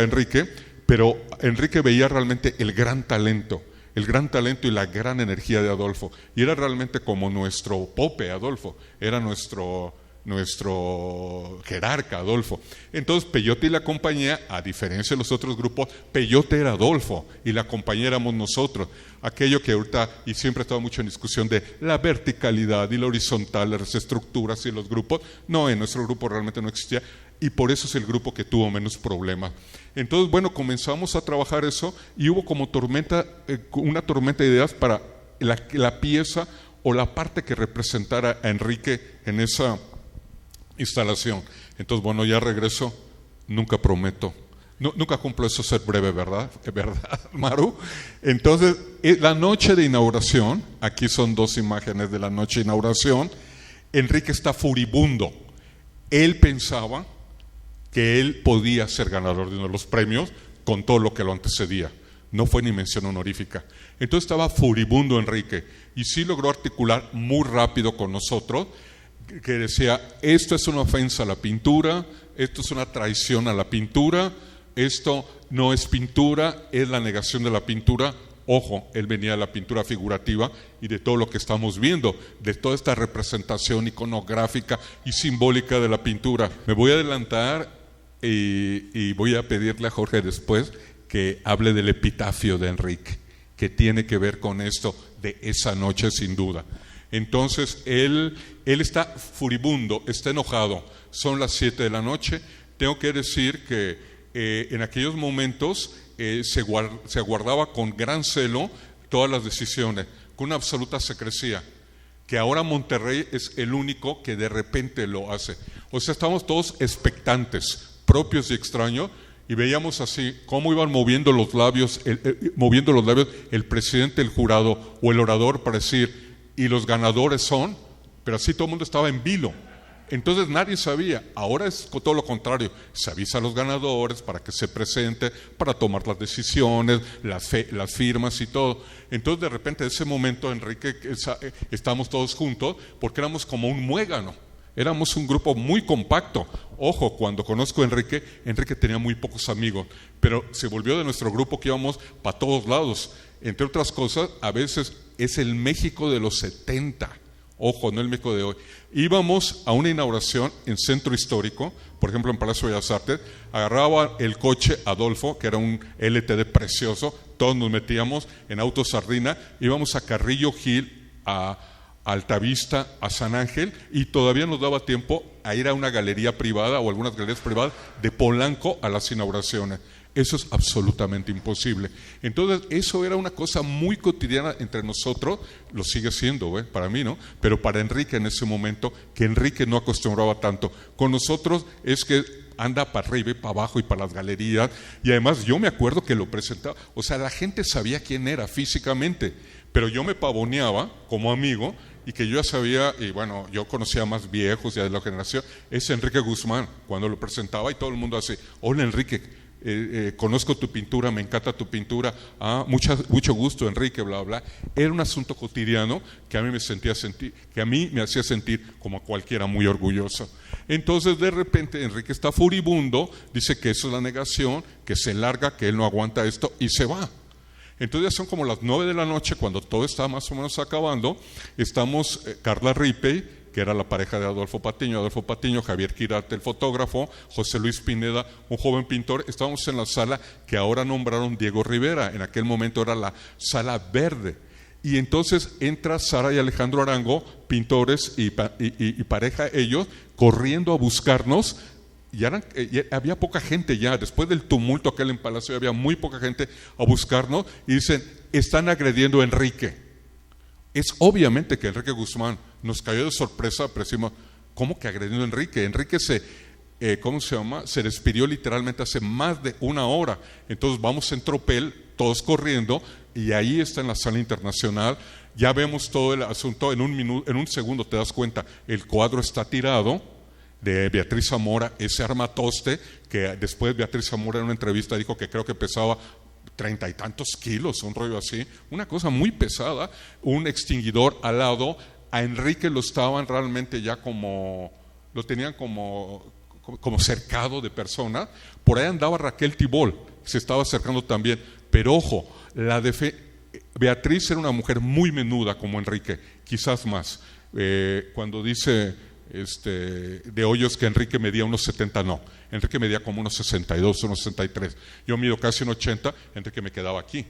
Enrique, pero Enrique veía realmente el gran talento y la gran energía de Adolfo, y era realmente como nuestro Pope Adolfo, era nuestro jerarca Adolfo. Entonces Peyote y la compañía, a diferencia de los otros grupos, Peyote era Adolfo y la compañía éramos nosotros. Aquello que ahorita, y siempre ha estado mucho en discusión de la verticalidad y la horizontal, las estructuras y los grupos, no, en nuestro grupo realmente no existía, y por eso es el grupo que tuvo menos problemas. Entonces, bueno, comenzamos a trabajar eso y hubo como una tormenta de ideas para la pieza o la parte que representara a Enrique en esa instalación. Entonces, bueno, ya regreso, nunca prometo, Nunca cumplo eso, ser breve, ¿verdad? ¿Verdad, Maru? Entonces, la noche de inauguración, aquí son 2 imágenes de la noche de inauguración, Enrique está furibundo. Él pensaba que él podía ser ganador de uno de los premios con todo lo que lo antecedía. No fue ni mención honorífica. Entonces estaba furibundo Enrique, y sí logró articular muy rápido con nosotros, que decía, esto es una ofensa a la pintura, esto es una traición a la pintura, esto no es pintura, es la negación de la pintura. Ojo, él venía de la pintura figurativa y de todo lo que estamos viendo, de toda esta representación iconográfica y simbólica de la pintura. Me voy a adelantar y voy a pedirle a Jorge después que hable del epitafio de Enrique, que tiene que ver con esto de esa noche sin duda. Entonces, él está furibundo, está enojado, son las 7 de la noche. Tengo que decir que en aquellos momentos se aguardaba con gran celo todas las decisiones, con una absoluta secrecía, que ahora Monterrey es el único que de repente lo hace. O sea, estábamos todos expectantes, propios y extraños, y veíamos así cómo iban moviendo los labios el presidente, el jurado o el orador para decir, y los ganadores son, pero así todo el mundo estaba en vilo. Entonces nadie sabía. Ahora es todo lo contrario, se avisa a los ganadores para que se presente, para tomar las decisiones, las firmas y todo. Entonces de repente en ese momento, Enrique, estábamos todos juntos porque éramos como un muégano, éramos un grupo muy compacto. Ojo, cuando conozco a Enrique tenía muy pocos amigos, pero se volvió de nuestro grupo que íbamos para todos lados. Entre otras cosas, a veces es el México de los 70. Ojo, no el México de hoy. Íbamos a una inauguración en Centro Histórico, por ejemplo en Palacio de Bellas Artes, agarraba el coche Adolfo, que era un LTD precioso, todos nos metíamos en auto sardina, íbamos a Carrillo Gil, a Altavista, a San Ángel, y todavía nos daba tiempo a ir a una galería privada o algunas galerías privadas de Polanco a las inauguraciones. Eso es absolutamente imposible. Entonces, eso era una cosa muy cotidiana entre nosotros, lo sigue siendo, para mí, ¿no? Pero para Enrique en ese momento, que Enrique no acostumbraba tanto. Con nosotros es que anda para arriba y para abajo y para las galerías, y además yo me acuerdo que lo presentaba, o sea, la gente sabía quién era físicamente, pero yo me pavoneaba como amigo, y que yo ya sabía, y bueno, yo conocía más viejos ya de la generación, es Enrique Guzmán, cuando lo presentaba y todo el mundo así, hola Enrique, conozco tu pintura, me encanta tu pintura, mucho gusto Enrique, bla, bla. Era un asunto cotidiano que a mí me hacía sentir como a cualquiera muy orgulloso. Entonces de repente Enrique está furibundo, dice que eso es la negación, que se larga, que él no aguanta esto y se va. Entonces ya son como las 9 de la noche, cuando todo está más o menos acabando. Estamos Carla Ripey, que era la pareja de Adolfo Patiño, Javier Quirarte, el fotógrafo, José Luis Pineda, un joven pintor. Estábamos en la sala que ahora nombraron Diego Rivera, en aquel momento era la sala verde. Y entonces entra Sara y Alejandro Arango, pintores y pareja ellos, corriendo a buscarnos. Y había poca gente ya, después del tumulto aquel en Palacio, había muy poca gente a buscarnos, y dicen, están agrediendo a Enrique. Es obviamente que Enrique Guzmán nos cayó de sorpresa, pero decimos, ¿cómo que agrediendo a Enrique? Enrique se despidió literalmente hace más de 1 hora. Entonces vamos en tropel, todos corriendo, y ahí está en la sala internacional. Ya vemos todo el asunto, en un segundo te das cuenta, el cuadro está tirado, de Beatriz Zamora, ese armatoste, que después Beatriz Zamora en una entrevista dijo que creo que pesaba 30 y tantos kilos, un rollo así, una cosa muy pesada, un extinguidor al lado. A Enrique lo estaban realmente ya lo tenían como cercado de personas. Por ahí andaba Raquel Tibol, se estaba acercando también, pero ojo, Beatriz era una mujer muy menuda como Enrique, quizás más. Cuando dice de Hoyos que Enrique medía unos 70, no, Enrique medía como unos 62, unos 63, yo mido casi un 80, Enrique me quedaba aquí,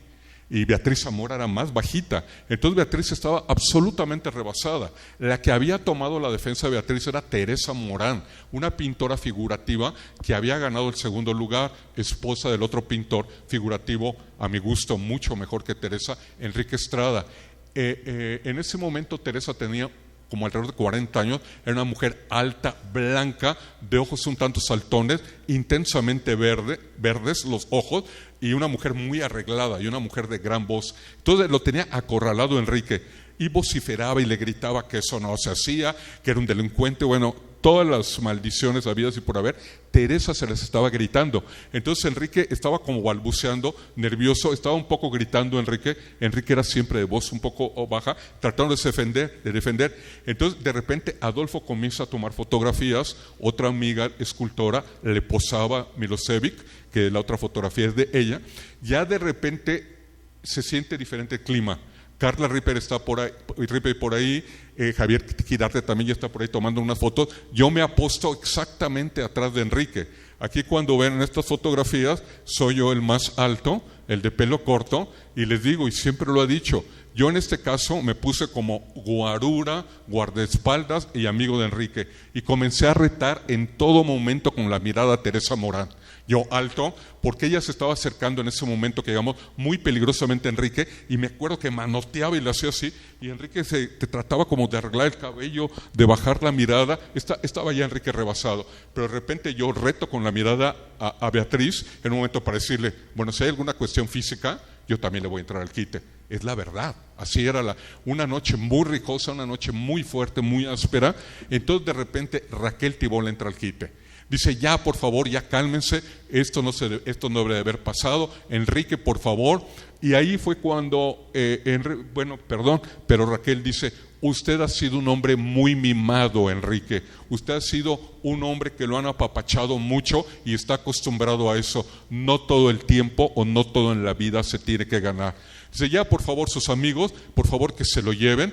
y Beatriz Zamora era más bajita. Entonces Beatriz estaba absolutamente rebasada. La que había tomado la defensa de Beatriz era Teresa Morán, una pintora figurativa que había ganado el 2º lugar, esposa del otro pintor figurativo, a mi gusto mucho mejor que Teresa, Enrique Estrada. En ese momento Teresa tenía como alrededor de 40 años, era una mujer alta, blanca, de ojos un tanto saltones, intensamente verdes los ojos, y una mujer muy arreglada y una mujer de gran voz. Entonces lo tenía acorralado Enrique y vociferaba y le gritaba que eso no se hacía, que era un delincuente, bueno, todas las maldiciones habidas y por haber. Teresa se les estaba gritando. Entonces Enrique estaba como balbuceando, nervioso, estaba un poco gritando Enrique. Enrique era siempre de voz un poco baja, tratando de defender. Entonces de repente Adolfo comienza a tomar fotografías. Otra amiga escultora le posaba Milosevic, que la otra fotografía es de ella. Ya de repente se siente diferente el clima. Carla Ripper está por ahí, Javier Quirarte también ya está por ahí tomando unas fotos. Yo me aposto exactamente atrás de Enrique. Aquí cuando ven estas fotografías, soy yo el más alto, el de pelo corto, y les digo, y siempre lo he dicho, yo en este caso me puse como guarura, guardaespaldas y amigo de Enrique, y comencé a retar en todo momento con la mirada a Teresa Morán. Yo alto, porque ella se estaba acercando en ese momento, que digamos, muy peligrosamente a Enrique, y me acuerdo que manoteaba y le hacía así, y Enrique te trataba como de arreglar el cabello, de bajar la mirada. Estaba ya Enrique rebasado, pero de repente yo reto con la mirada a Beatriz en un momento para decirle, bueno, si hay alguna cuestión física, yo también le voy a entrar al quite. Es la verdad, así era una noche muy rijosa, una noche muy fuerte, muy áspera. Entonces de repente Raquel Tibol le entra al quite. Dice, ya por favor, ya cálmense, esto no debe de haber pasado, Enrique, por favor. Y ahí fue cuando, pero Raquel dice, usted ha sido un hombre muy mimado, Enrique, usted ha sido un hombre que lo han apapachado mucho y está acostumbrado a eso. No todo el tiempo o no todo en la vida se tiene que ganar. Dice, ya por favor, sus amigos, por favor que se lo lleven.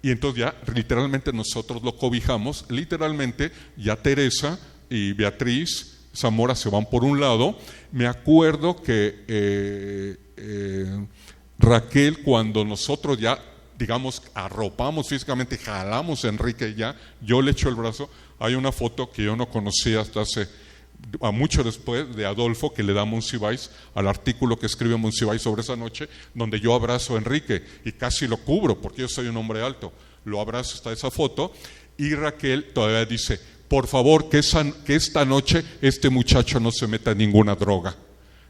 Y entonces ya literalmente nosotros lo cobijamos, literalmente ya Teresa y Beatriz Zamora se van por un lado. Me acuerdo que Raquel, cuando nosotros ya, digamos, arropamos físicamente, jalamos a Enrique ya, yo le echo el brazo. Hay una foto que yo no conocía hasta mucho después, de Adolfo, que le da Monsiváis al artículo que escribe Monsiváis sobre esa noche, donde yo abrazo a Enrique y casi lo cubro porque yo soy un hombre alto, lo abrazo, está esa foto. Y Raquel todavía dice, por favor, que esta noche este muchacho no se meta en ninguna droga.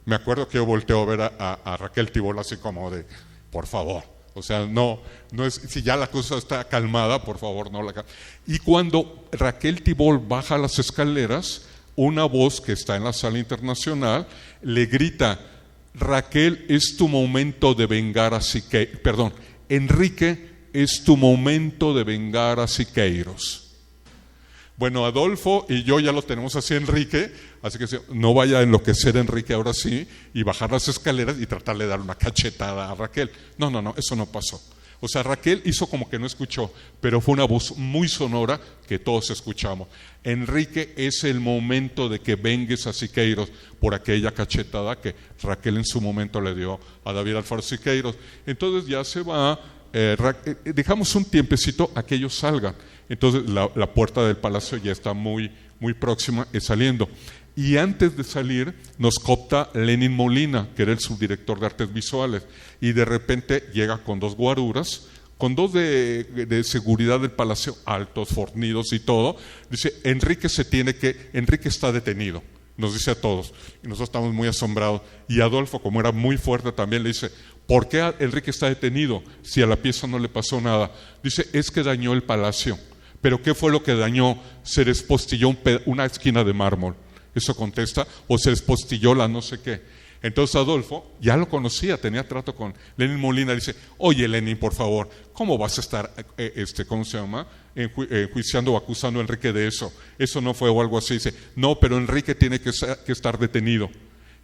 Me acuerdo que yo volteo a ver a Raquel Tibol así como de, por favor. O sea, no es, si ya la cosa está calmada, por favor, no la. Y cuando Raquel Tibol baja las escaleras, una voz que está en la sala internacional le grita, Raquel, es tu momento de vengar a Siqueiros. Perdón, Enrique, es tu momento de vengar a Siqueiros. Bueno, Adolfo y yo ya lo tenemos así, Enrique, así que no vaya a enloquecer Enrique ahora sí y bajar las escaleras y tratarle de dar una cachetada a Raquel. No, eso no pasó. O sea, Raquel hizo como que no escuchó, pero fue una voz muy sonora que todos escuchamos. Enrique, es el momento de que vengues a Siqueiros por aquella cachetada que Raquel en su momento le dio a David Alfaro Siqueiros. Entonces ya se va, dejamos un tiempecito a que ellos salgan. Entonces la puerta del palacio ya está muy, muy próxima, saliendo. Y antes de salir nos copta Lenin Molina, que era el subdirector de artes visuales, y de repente llega con dos guaruras, con dos de seguridad del palacio, altos, fornidos y todo. Dice, Enrique está detenido, nos dice a todos, y nosotros estamos muy asombrados. Y Adolfo, como era muy fuerte también, le dice, ¿por qué Enrique está detenido si a la pieza no le pasó nada? Dice, es que dañó el palacio. ¿Pero qué fue lo que dañó? Se les postilló una esquina de mármol. Eso contesta, o se les postilló la no sé qué. Entonces Adolfo ya lo conocía, tenía trato con Lenin Molina. Dice, oye Lenin, por favor, ¿cómo vas a estar, enjuiciando o acusando a Enrique de eso? Eso no fue o algo así. Dice, no, pero Enrique tiene que estar detenido.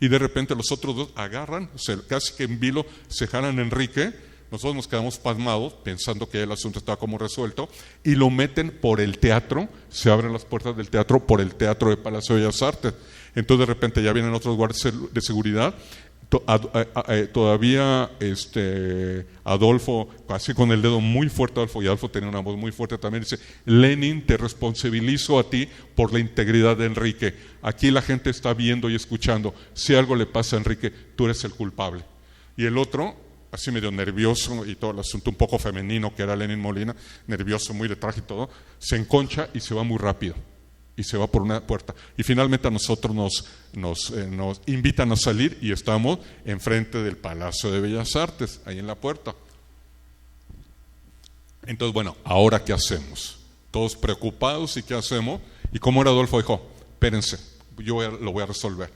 Y de repente los otros dos agarran, casi que en vilo se jalan a Enrique. Nosotros nos quedamos pasmados pensando que el asunto estaba como resuelto y lo meten por el teatro, se abren las puertas del teatro por el Teatro de Palacio de Bellas Artes. Entonces de repente ya vienen otros guardias de seguridad, todavía Adolfo, así con el dedo muy fuerte, y Adolfo tenía una voz muy fuerte también, dice, Lenin, te responsabilizo a ti por la integridad de Enrique. Aquí la gente está viendo y escuchando, si algo le pasa a Enrique, tú eres el culpable. Y el otro así medio nervioso y todo el asunto un poco femenino que era Lenin Molina, nervioso, muy de traje y todo, se enconcha y se va muy rápido y se va por una puerta y finalmente a nosotros nos invitan a salir y estamos enfrente del Palacio de Bellas Artes, ahí en la puerta. Entonces, bueno, ¿ahora qué hacemos? Todos preocupados, ¿y qué hacemos? Y como era Adolfo, dijo, espérense, lo voy a resolver,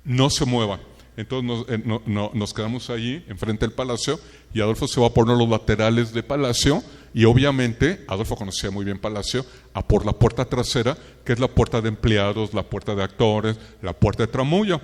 no se muevan. Entonces nos quedamos allí enfrente del palacio y Adolfo se va a poner los laterales de palacio y obviamente Adolfo conocía muy bien palacio, a por la puerta trasera, que es la puerta de empleados, la puerta de actores, la puerta de tramulla.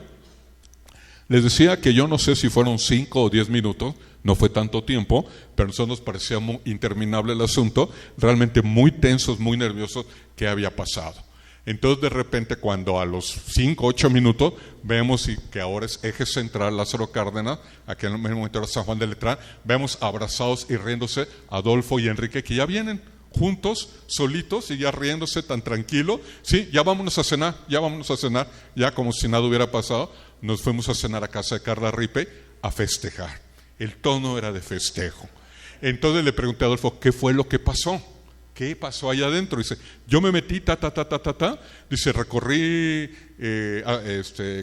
Les decía que yo no sé si fueron 5 o 10 minutos, no fue tanto tiempo, pero a nosotros nos parecía muy interminable el asunto, realmente muy tensos, muy nerviosos, ¿qué había pasado? Entonces de repente cuando a los 5 o 8 minutos vemos que ahora es eje central Lázaro Cárdenas, aquí en el momento era San Juan de Letrán, vemos abrazados y riéndose Adolfo y Enrique, que ya vienen juntos, solitos y ya riéndose tan tranquilo, sí, ya vámonos a cenar, ya como si nada hubiera pasado. Nos fuimos a cenar a casa de Carla Ripe a festejar, el tono era de festejo. Entonces le pregunté a Adolfo, ¿qué fue lo que pasó? ¿Qué pasó allá adentro? Dice, yo me metí, dice, recorrí,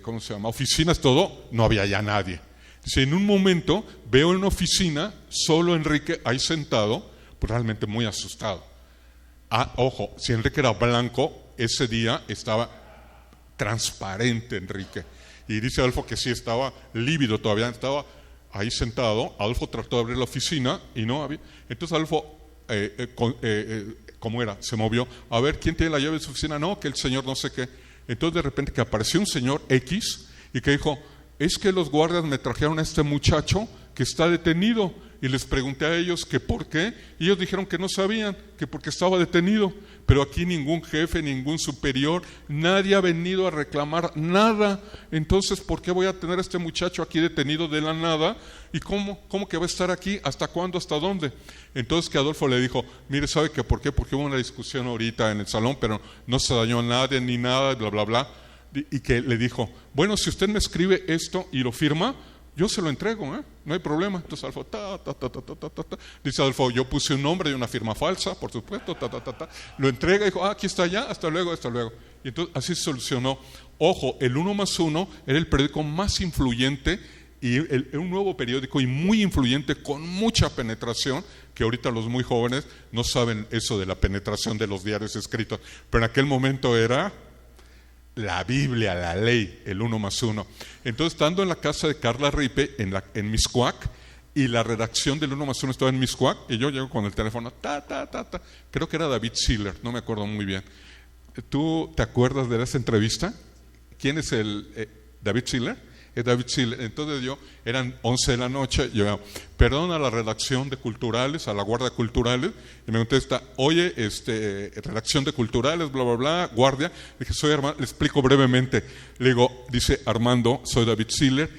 ¿cómo se llama? Oficinas, todo, no había ya nadie. Dice, en un momento veo en una oficina, solo Enrique ahí sentado, pues realmente muy asustado. Ojo, si Enrique era blanco, ese día estaba transparente Enrique. Y dice Adolfo que sí estaba lívido todavía, estaba ahí sentado. Adolfo trató de abrir la oficina y no había. Entonces Adolfo, ¿cómo era? Se movió. A ver, ¿quién tiene la llave de su oficina? No, que el señor no sé qué. Entonces de repente que apareció un señor X y que dijo, es que los guardias me trajeron a este muchacho que está detenido. Y les pregunté a ellos que por qué, y ellos dijeron que no sabían, que porque estaba detenido, pero aquí ningún jefe, ningún superior, nadie ha venido a reclamar nada. Entonces, ¿por qué voy a tener a este muchacho aquí detenido de la nada? ¿Y cómo que va a estar aquí? ¿Hasta cuándo? ¿Hasta dónde? Entonces que Adolfo le dijo, mire, ¿sabe que por qué? Porque hubo una discusión ahorita en el salón, pero no se dañó a nadie ni nada, bla, bla, bla. Y que le dijo, bueno, si usted me escribe esto y lo firma, yo se lo entrego, no hay problema. Entonces Adolfo, dice Adolfo, yo puse un nombre y una firma falsa, por supuesto, lo entrega y dijo, aquí está ya, hasta luego. Y entonces así se solucionó. Ojo, el 1+1 era el periódico más influyente y un nuevo periódico y muy influyente, con mucha penetración, que ahorita los muy jóvenes no saben eso de la penetración de los diarios escritos, pero en aquel momento era la Biblia, la ley, el 1+1. Entonces, estando en la casa de Carla Ripe, en Mixcoac, y la redacción del 1+1 estaba en Mixcoac, y yo llego con el teléfono, creo que era David Schiller, no me acuerdo muy bien. ¿Tú te acuerdas de esa entrevista? ¿Quién es David Schiller? Es David Schiller. Entonces eran 11 de la noche, yo, perdón a la redacción de Culturales, a la guardia Culturales, y me contesta, oye, redacción de Culturales, bla, bla, bla, guardia. Le dije, soy Armando, le explico brevemente. Le digo, dice Armando, soy David Schiller,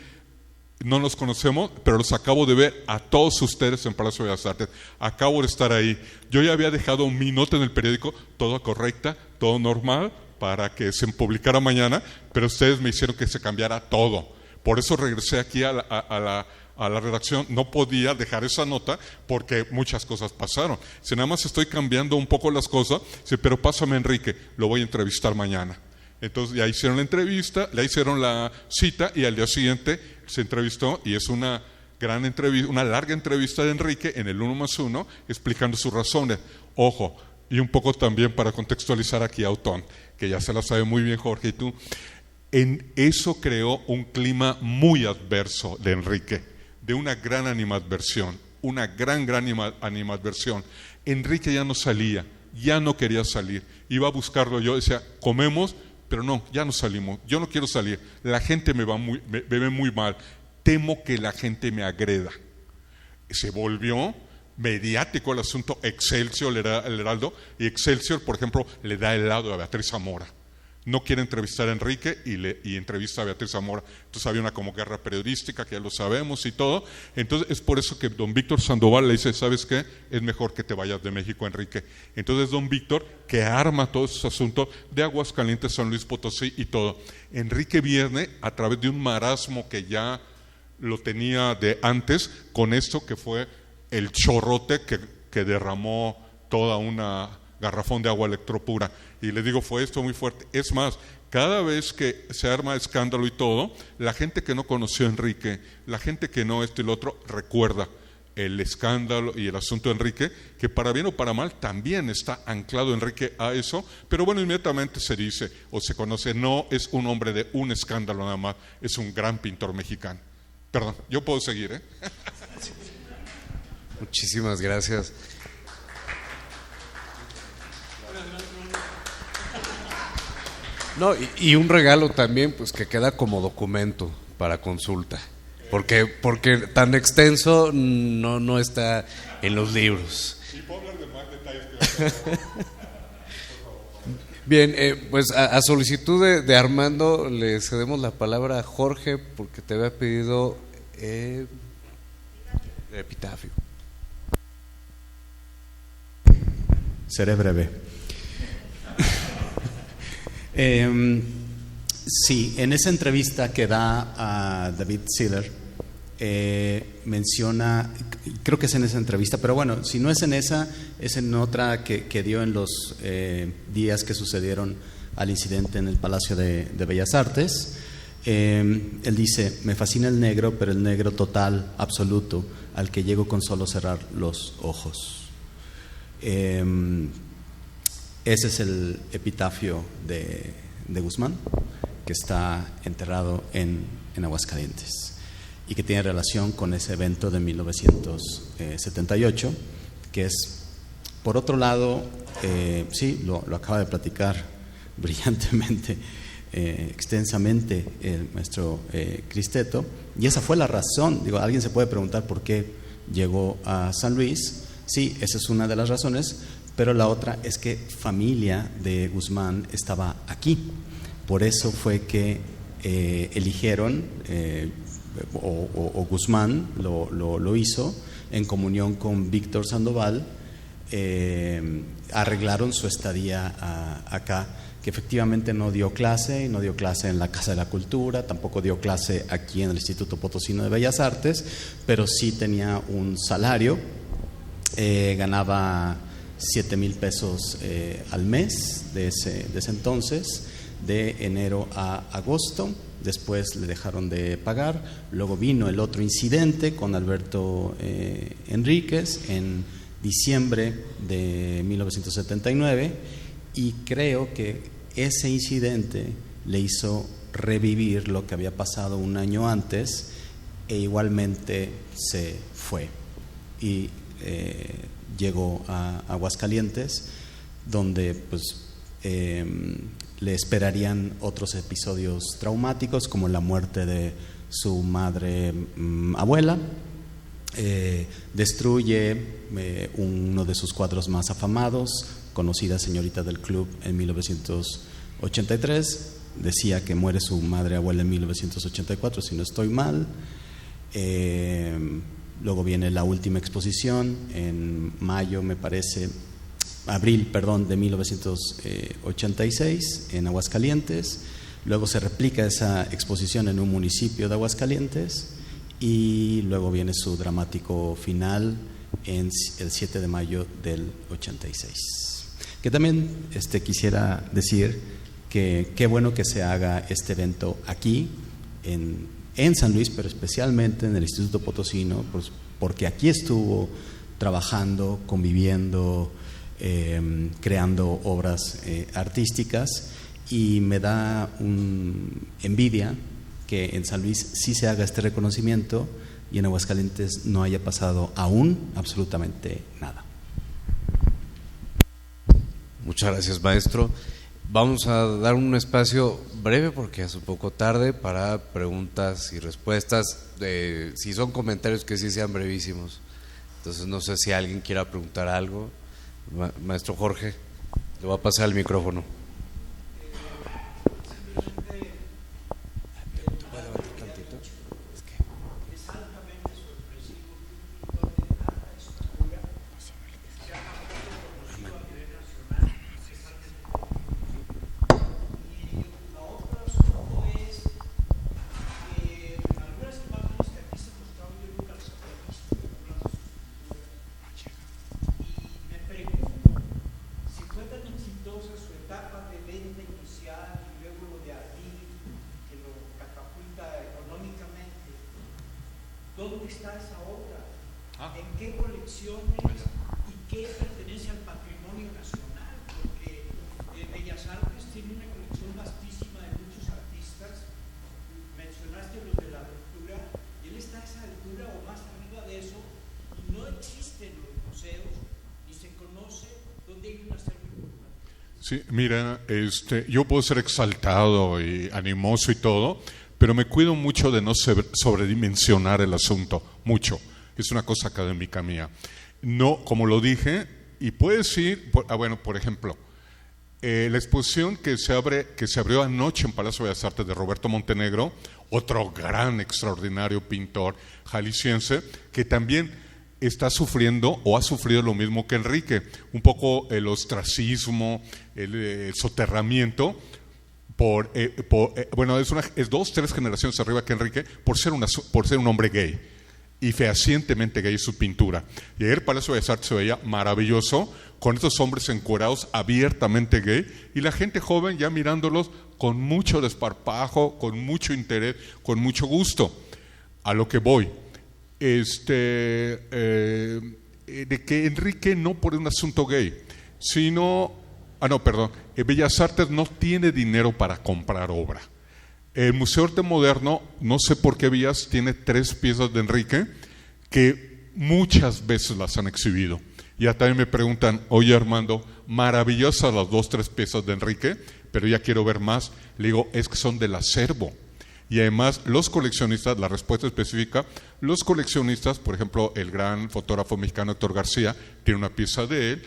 no nos conocemos, pero los acabo de ver a todos ustedes en Palacio de Bellas Artes. Acabo de estar ahí. Yo ya había dejado mi nota en el periódico, todo correcta, todo normal, para que se publicara mañana, pero ustedes me hicieron que se cambiara todo. Por eso regresé aquí a la redacción. No podía dejar esa nota porque muchas cosas pasaron. Si nada más estoy cambiando un poco las cosas, pero pásame Enrique, lo voy a entrevistar mañana. Entonces ya hicieron la entrevista, le hicieron la cita y al día siguiente se entrevistó y es una gran entrevista, una larga entrevista de Enrique en el 1+1 explicando sus razones. Ojo, y un poco también para contextualizar aquí a Autón, que ya se la sabe muy bien Jorge y tú. En eso creó un clima muy adverso de Enrique, de una gran animadversión, una gran animadversión. Enrique ya no salía, ya no quería salir, iba a buscarlo yo, decía, comemos, pero no, ya no salimos, yo no quiero salir, la gente me ve muy mal, temo que la gente me agreda. Se volvió mediático el asunto. Excelsior le da el Heraldo, y Excelsior, por ejemplo, le da el lado a Beatriz Zamora. No quiere entrevistar a Enrique y entrevista a Beatriz Zamora. Entonces había una como guerra periodística, que ya lo sabemos y todo. Entonces es por eso que don Víctor Sandoval le dice, ¿sabes qué? Es mejor que te vayas de México, Enrique. Entonces don Víctor, que arma todos esos asuntos de Aguascalientes, San Luis Potosí y todo. Enrique viene a través de un marasmo que ya lo tenía de antes con esto que fue el chorrote que derramó toda una garrafón de agua electropura. Y le digo, fue esto muy fuerte. Es más, cada vez que se arma escándalo y todo, la gente que no conoció a Enrique, la gente que no esto y lo otro, recuerda el escándalo y el asunto de Enrique, que para bien o para mal también está anclado Enrique a eso, pero bueno, inmediatamente se dice o se conoce, no es un hombre de un escándalo nada más, es un gran pintor mexicano. Perdón, yo puedo seguir, ¿eh? Muchísimas gracias. No, y un regalo también, pues que queda como documento para consulta, porque tan extenso no está en los libros. Sí, puedo hablar de más detalles que Bien, pues a solicitud de Armando le cedemos la palabra a Jorge porque te había pedido epitafio. Seré breve. Sí, en esa entrevista que da a David Sealer, menciona, creo que es en esa entrevista, pero bueno, si no es en esa, es en otra que dio en los días que sucedieron al incidente en el Palacio de Bellas Artes. Él dice: me fascina el negro, pero el negro total, absoluto, al que llego con solo cerrar los ojos. Ese es el epitafio de Guzmán, que está enterrado en Aguascalientes y que tiene relación con ese evento de 1978, que es, por otro lado, sí, lo acaba de platicar brillantemente, extensamente el maestro Cristeto, y esa fue la razón. Digo, alguien se puede preguntar por qué llegó a San Luis. Sí, esa es una de las razones, pero la otra es que familia de Guzmán estaba aquí. Por eso fue que eligieron, o Guzmán lo hizo en comunión con Víctor Sandoval, arreglaron su estadía acá, que efectivamente no dio clase en la Casa de la Cultura, tampoco dio clase aquí en el Instituto Potosino de Bellas Artes, pero sí tenía un salario, ganaba 7,000 pesos al mes de ese entonces, de enero a agosto. Después le dejaron de pagar. Luego vino el otro incidente con Alberto Enríquez en diciembre de 1979, y creo que ese incidente le hizo revivir lo que había pasado un año antes, e igualmente se fue y llegó a Aguascalientes, donde pues le esperarían otros episodios traumáticos, como la muerte de su madre abuela. Destruye uno de sus cuadros más afamados, conocida señorita del club, en 1983. Decía que muere su madre abuela en 1984, si no estoy mal. Luego viene la última exposición en abril, de 1986 en Aguascalientes. Luego se replica esa exposición en un municipio de Aguascalientes, y luego viene su dramático final en el 7 de mayo del 86. Que también quisiera decir que qué bueno que se haga este evento aquí en San Luis, pero especialmente en el Instituto Potosino, pues, porque aquí estuvo trabajando, conviviendo, creando obras artísticas, y me da envidia que en San Luis sí se haga este reconocimiento y en Aguascalientes no haya pasado aún absolutamente nada. Muchas gracias, maestro. Vamos a dar un espacio breve, porque es un poco tarde, para preguntas y respuestas. Si son comentarios, que sí sean brevísimos. Entonces no sé si alguien quiera preguntar algo. Maestro Jorge, le voy a pasar el micrófono. ¿dónde está esa obra? ¿En qué colecciones? ¿Y qué pertenece al patrimonio nacional? Porque Bellas Artes tiene una colección vastísima de muchos artistas. Mencionaste los de la ruptura, y él está a esa altura o más arriba de eso, y no existen los museos, ni se conoce dónde hay un acervo importante. Sí, mira, yo puedo ser exaltado y animoso y todo, pero me cuido mucho de no sobredimensionar el asunto, mucho. Es una cosa académica mía. No, como lo dije, y puedes ir, bueno, por ejemplo, la exposición que se abrió anoche en Palacio de Bellas Artes de Roberto Montenegro, otro gran, extraordinario pintor jalisciense, que también está sufriendo o ha sufrido lo mismo que Enrique, un poco el ostracismo, el soterramiento, bueno, es 2-3 generaciones arriba que Enrique, por ser un hombre gay, y fehacientemente gay su pintura. Y ahí el Palacio de Bellas Artes se veía maravilloso, con estos hombres encuerados abiertamente gay, y la gente joven ya mirándolos con mucho desparpajo, con mucho interés, con mucho gusto. A lo que voy, de que Enrique no por un asunto gay, sino, Bellas Artes no tiene dinero para comprar obra. El Museo de Arte Moderno, no sé por qué vías, tiene 3 piezas de Enrique que muchas veces las han exhibido. Ya también me preguntan, oye Armando, maravillosas las 2-3 piezas de Enrique, pero ya quiero ver más. Le digo, es que son del acervo. Y además los coleccionistas, la respuesta específica, los coleccionistas, por ejemplo, el gran fotógrafo mexicano Héctor García, tiene una pieza de él,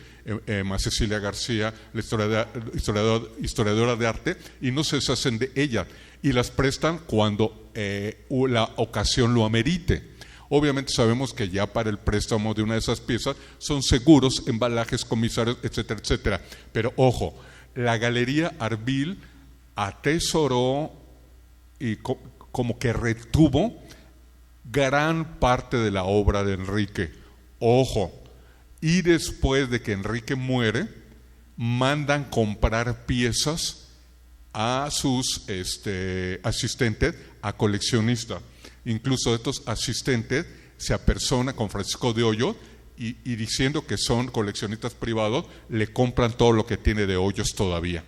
más Cecilia García, la historiadora de arte, y no se deshacen de ella, y las prestan cuando la ocasión lo amerite. Obviamente sabemos que ya para el préstamo de una de esas piezas son seguros, embalajes, comisarios, etcétera, etcétera. Pero ojo, la Galería Arbil atesoró y como que retuvo gran parte de la obra de Enrique. Ojo, y después de que Enrique muere, mandan comprar piezas a sus asistentes, a coleccionistas. Incluso estos asistentes se apersonan con Francisco de Hoyos y diciendo que son coleccionistas privados, le compran todo lo que tiene de Hoyos todavía.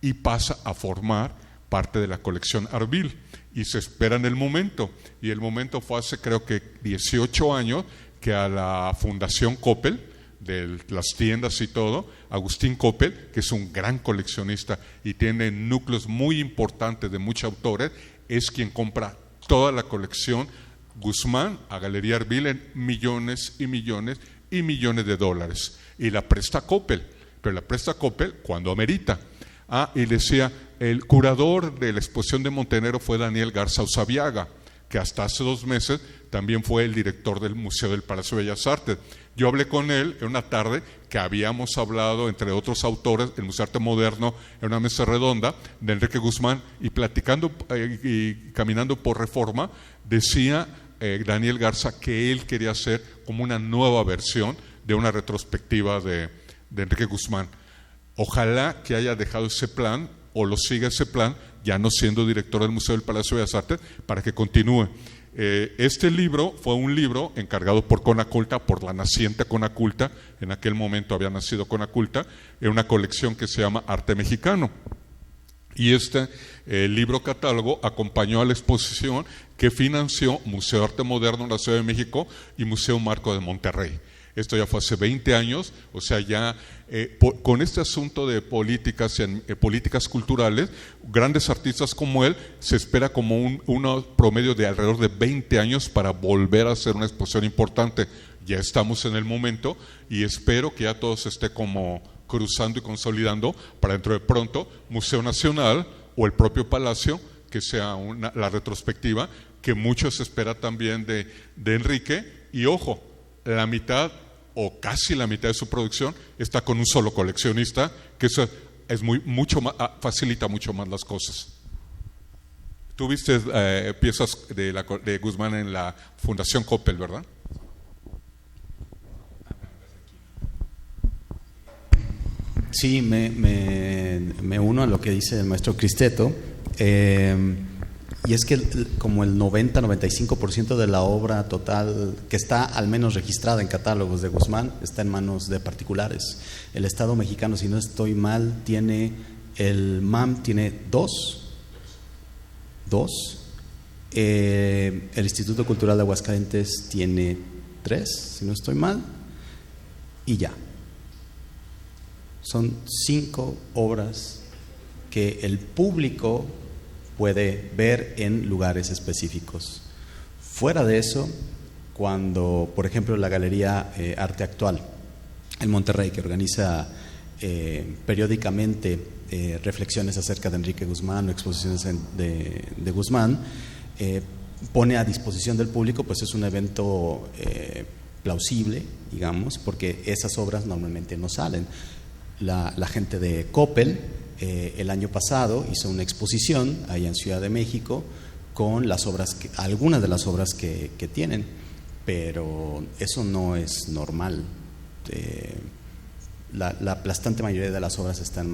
Y pasa a formar parte de la colección Arbil, y se espera en el momento, y el momento fue hace creo que 18 años que a la Fundación Coppel, de las tiendas y todo, Agustín Coppel, que es un gran coleccionista y tiene núcleos muy importantes de muchos autores, es quien compra toda la colección Guzmán a Galería Arbil en millones y millones y millones de dólares, y la presta Coppel, pero la presta Coppel cuando amerita. Y decía, el curador de la exposición de Montenegro fue Daniel Garza Usabiaga, que hasta hace 2 meses también fue el director del Museo del Palacio de Bellas Artes. Yo hablé con él en una tarde que habíamos hablado, entre otros autores, el Museo de Arte Moderno, en una mesa redonda, de Enrique Guzmán, y platicando y caminando por Reforma, decía Daniel Garza que él quería hacer como una nueva versión de una retrospectiva de Enrique Guzmán. Ojalá que haya dejado ese plan o lo siga ese plan, ya no siendo director del Museo del Palacio de Bellas Artes, para que continúe. Este libro fue un libro encargado por Conaculta, por la naciente Conaculta, en aquel momento había nacido Conaculta, en una colección que se llama Arte Mexicano. Y este libro catálogo acompañó a la exposición que financió Museo de Arte Moderno en la Ciudad de México y Museo Marco de Monterrey. Esto ya fue hace 20 años, o sea, ya con este asunto de políticas culturales, grandes artistas como él, se espera como un promedio de alrededor de 20 años para volver a hacer una exposición importante. Ya estamos en el momento y espero que ya todo se esté como cruzando y consolidando para dentro de pronto Museo Nacional o el propio Palacio, que sea la retrospectiva que mucho se espera también de Enrique. Y ojo, la mitad o casi la mitad de su producción está con un solo coleccionista, que eso es mucho más, facilita mucho más las cosas. Tú viste piezas de Guzmán en la Fundación Coppel, ¿verdad? Sí, me uno a lo que dice el maestro Cristeto. Y es que como el 90-95% de la obra total que está al menos registrada en catálogos de Guzmán está en manos de particulares. El Estado mexicano, si no estoy mal, el MAM tiene dos. El Instituto Cultural de Aguascalientes tiene 3, si no estoy mal, y ya. Son 5 obras que el público puede ver en lugares específicos. Fuera de eso, cuando, por ejemplo, la Galería Arte Actual en Monterrey, que organiza periódicamente reflexiones acerca de Enrique Guzmán o exposiciones de Guzmán, pone a disposición del público, pues es un evento plausible, digamos, porque esas obras normalmente no salen. La gente de Coppel el año pasado hizo una exposición ahí en Ciudad de México con las obras, algunas de las obras que tienen, pero eso no es normal. La aplastante mayoría de las obras están en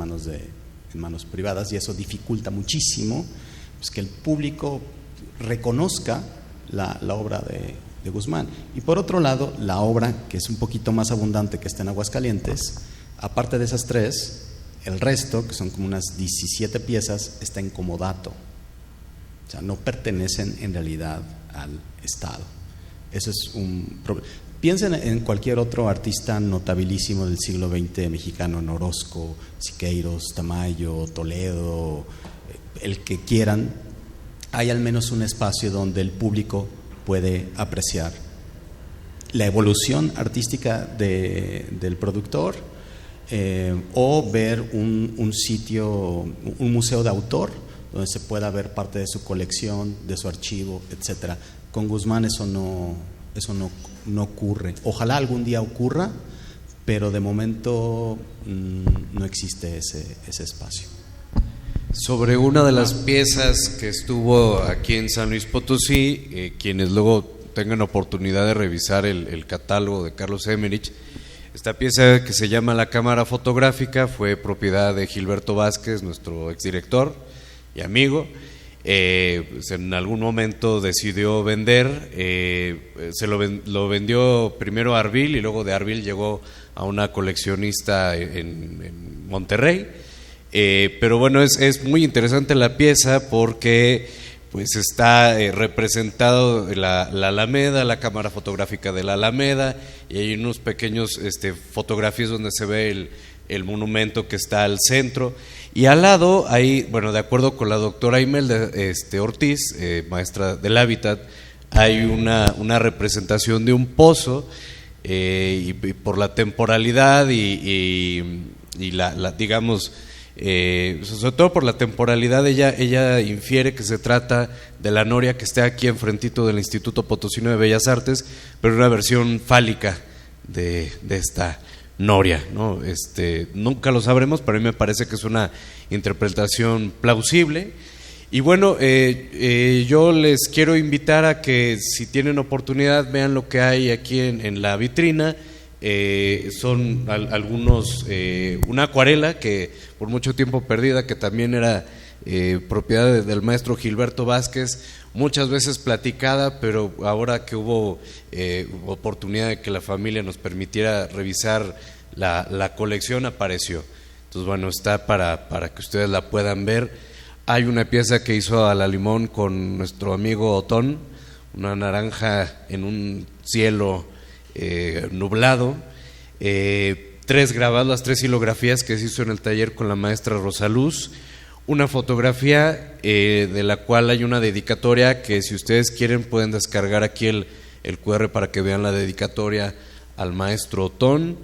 manos privadas, y eso dificulta muchísimo pues, que el público reconozca la obra de Guzmán. Y por otro lado, la obra que es un poquito más abundante, que está en Aguascalientes, aparte de esas 3, el resto, que son como unas 17 piezas, está en comodato. O sea, no pertenecen en realidad al Estado. Eso es un problema. Piensen en cualquier otro artista notabilísimo del siglo XX mexicano, Orozco, Siqueiros, Tamayo, Toledo, el que quieran. Hay al menos un espacio donde el público puede apreciar la evolución artística del productor, o ver un sitio, un museo de autor donde se pueda ver parte de su colección, de su archivo, etcétera. Con Guzmán eso no ocurre. Ojalá algún día ocurra, pero de momento no existe ese espacio. Sobre una de las piezas que estuvo aquí en San Luis Potosí, quienes luego tengan oportunidad de revisar el catálogo de Carlos Emmerich, esta pieza que se llama La Cámara Fotográfica fue propiedad de Gilberto Vázquez, nuestro exdirector y amigo. Pues en algún momento decidió vender, lo vendió primero a Arvil, y luego de Arvil llegó a una coleccionista en Monterrey. Pero bueno, es muy interesante la pieza porque pues está representado la Alameda, la cámara fotográfica de la Alameda, y hay unos pequeños fotografías donde se ve el monumento que está al centro, y al lado hay, bueno, de acuerdo con la doctora Imelda Ortiz, maestra del Hábitat, hay una representación de un pozo, y por la temporalidad y la digamos, sobre todo por la temporalidad, ella infiere que se trata de la noria que está aquí enfrentito del Instituto Potosino de Bellas Artes, pero una versión fálica de esta noria, ¿no? Nunca lo sabremos, pero a mí me parece que es una interpretación plausible. Y bueno, yo les quiero invitar a que, si tienen oportunidad, vean lo que hay aquí en la vitrina. Son algunos, una acuarela que por mucho tiempo perdida, que también era propiedad del maestro Gilberto Vázquez, muchas veces platicada, pero ahora que hubo oportunidad de que la familia nos permitiera revisar la colección, apareció. Entonces bueno, está para que ustedes la puedan ver. Hay una pieza que hizo a la limón con nuestro amigo Otón, una naranja en un cielo nublado, 3 grabados, las 3 silografías que se hizo en el taller con la maestra Rosaluz, una fotografía de la cual hay una dedicatoria que, si ustedes quieren, pueden descargar aquí el QR para que vean la dedicatoria al maestro Otón,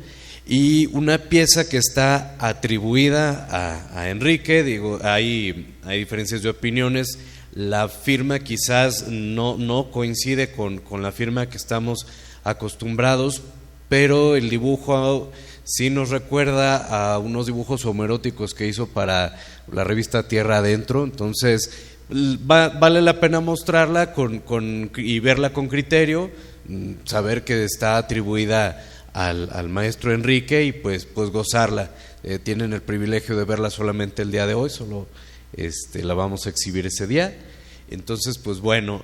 y una pieza que está atribuida a Enrique. Digo, hay diferencias de opiniones. La firma quizás no coincide con la firma que estamos acostumbrados, pero el dibujo sí nos recuerda a unos dibujos homoeróticos que hizo para la revista Tierra Adentro. Entonces vale la pena mostrarla y verla con criterio, saber que está atribuida al maestro Enrique, y pues gozarla. Tienen el privilegio de verla solamente el día de hoy, solo la vamos a exhibir ese día. Entonces, pues bueno,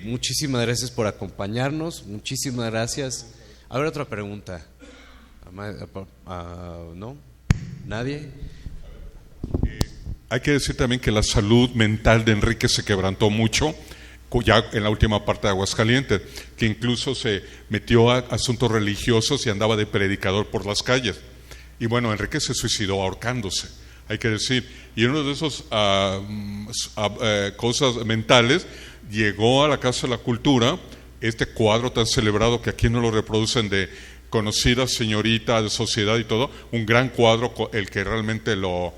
muchísimas gracias por acompañarnos, muchísimas gracias. A ver, otra pregunta. ¿No? ¿Nadie? Hay que decir también que la salud mental de Enrique se quebrantó mucho, ya en la última parte de Aguascalientes, que incluso se metió a asuntos religiosos y andaba de predicador por las calles. Y bueno, Enrique se suicidó ahorcándose, hay que decir. Y en uno de esos cosas mentales, llegó a la Casa de la Cultura este cuadro tan celebrado que aquí no lo reproducen, de conocida señorita de sociedad y todo, un gran cuadro, el que realmente lo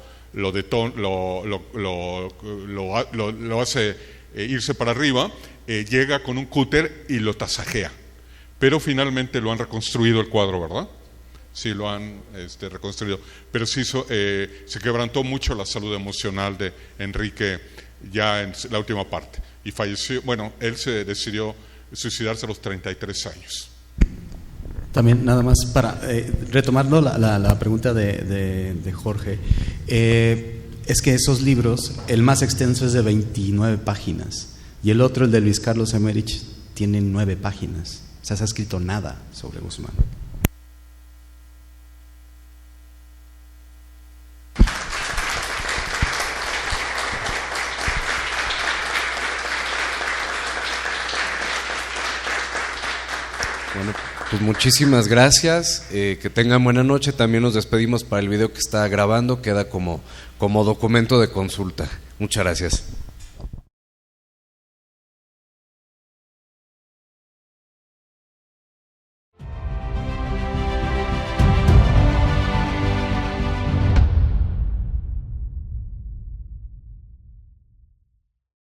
hace irse para arriba, llega con un cúter y lo tasajea. Pero finalmente lo han reconstruido el cuadro, ¿verdad? Sí, lo han reconstruido. Pero sí se quebrantó mucho la salud emocional de Enrique ya en la última parte. Y falleció, bueno, él se decidió suicidarse a los 33 años. También, nada más para retomarlo, la pregunta de Jorge. Es que esos libros, el más extenso es de 29 páginas y el otro, el de Luis Carlos Emerich, tiene 9 páginas. O sea, se ha escrito nada sobre Guzmán. Bueno, pues muchísimas gracias, que tengan buena noche. También nos despedimos para el video que está grabando, queda como documento de consulta. Muchas gracias.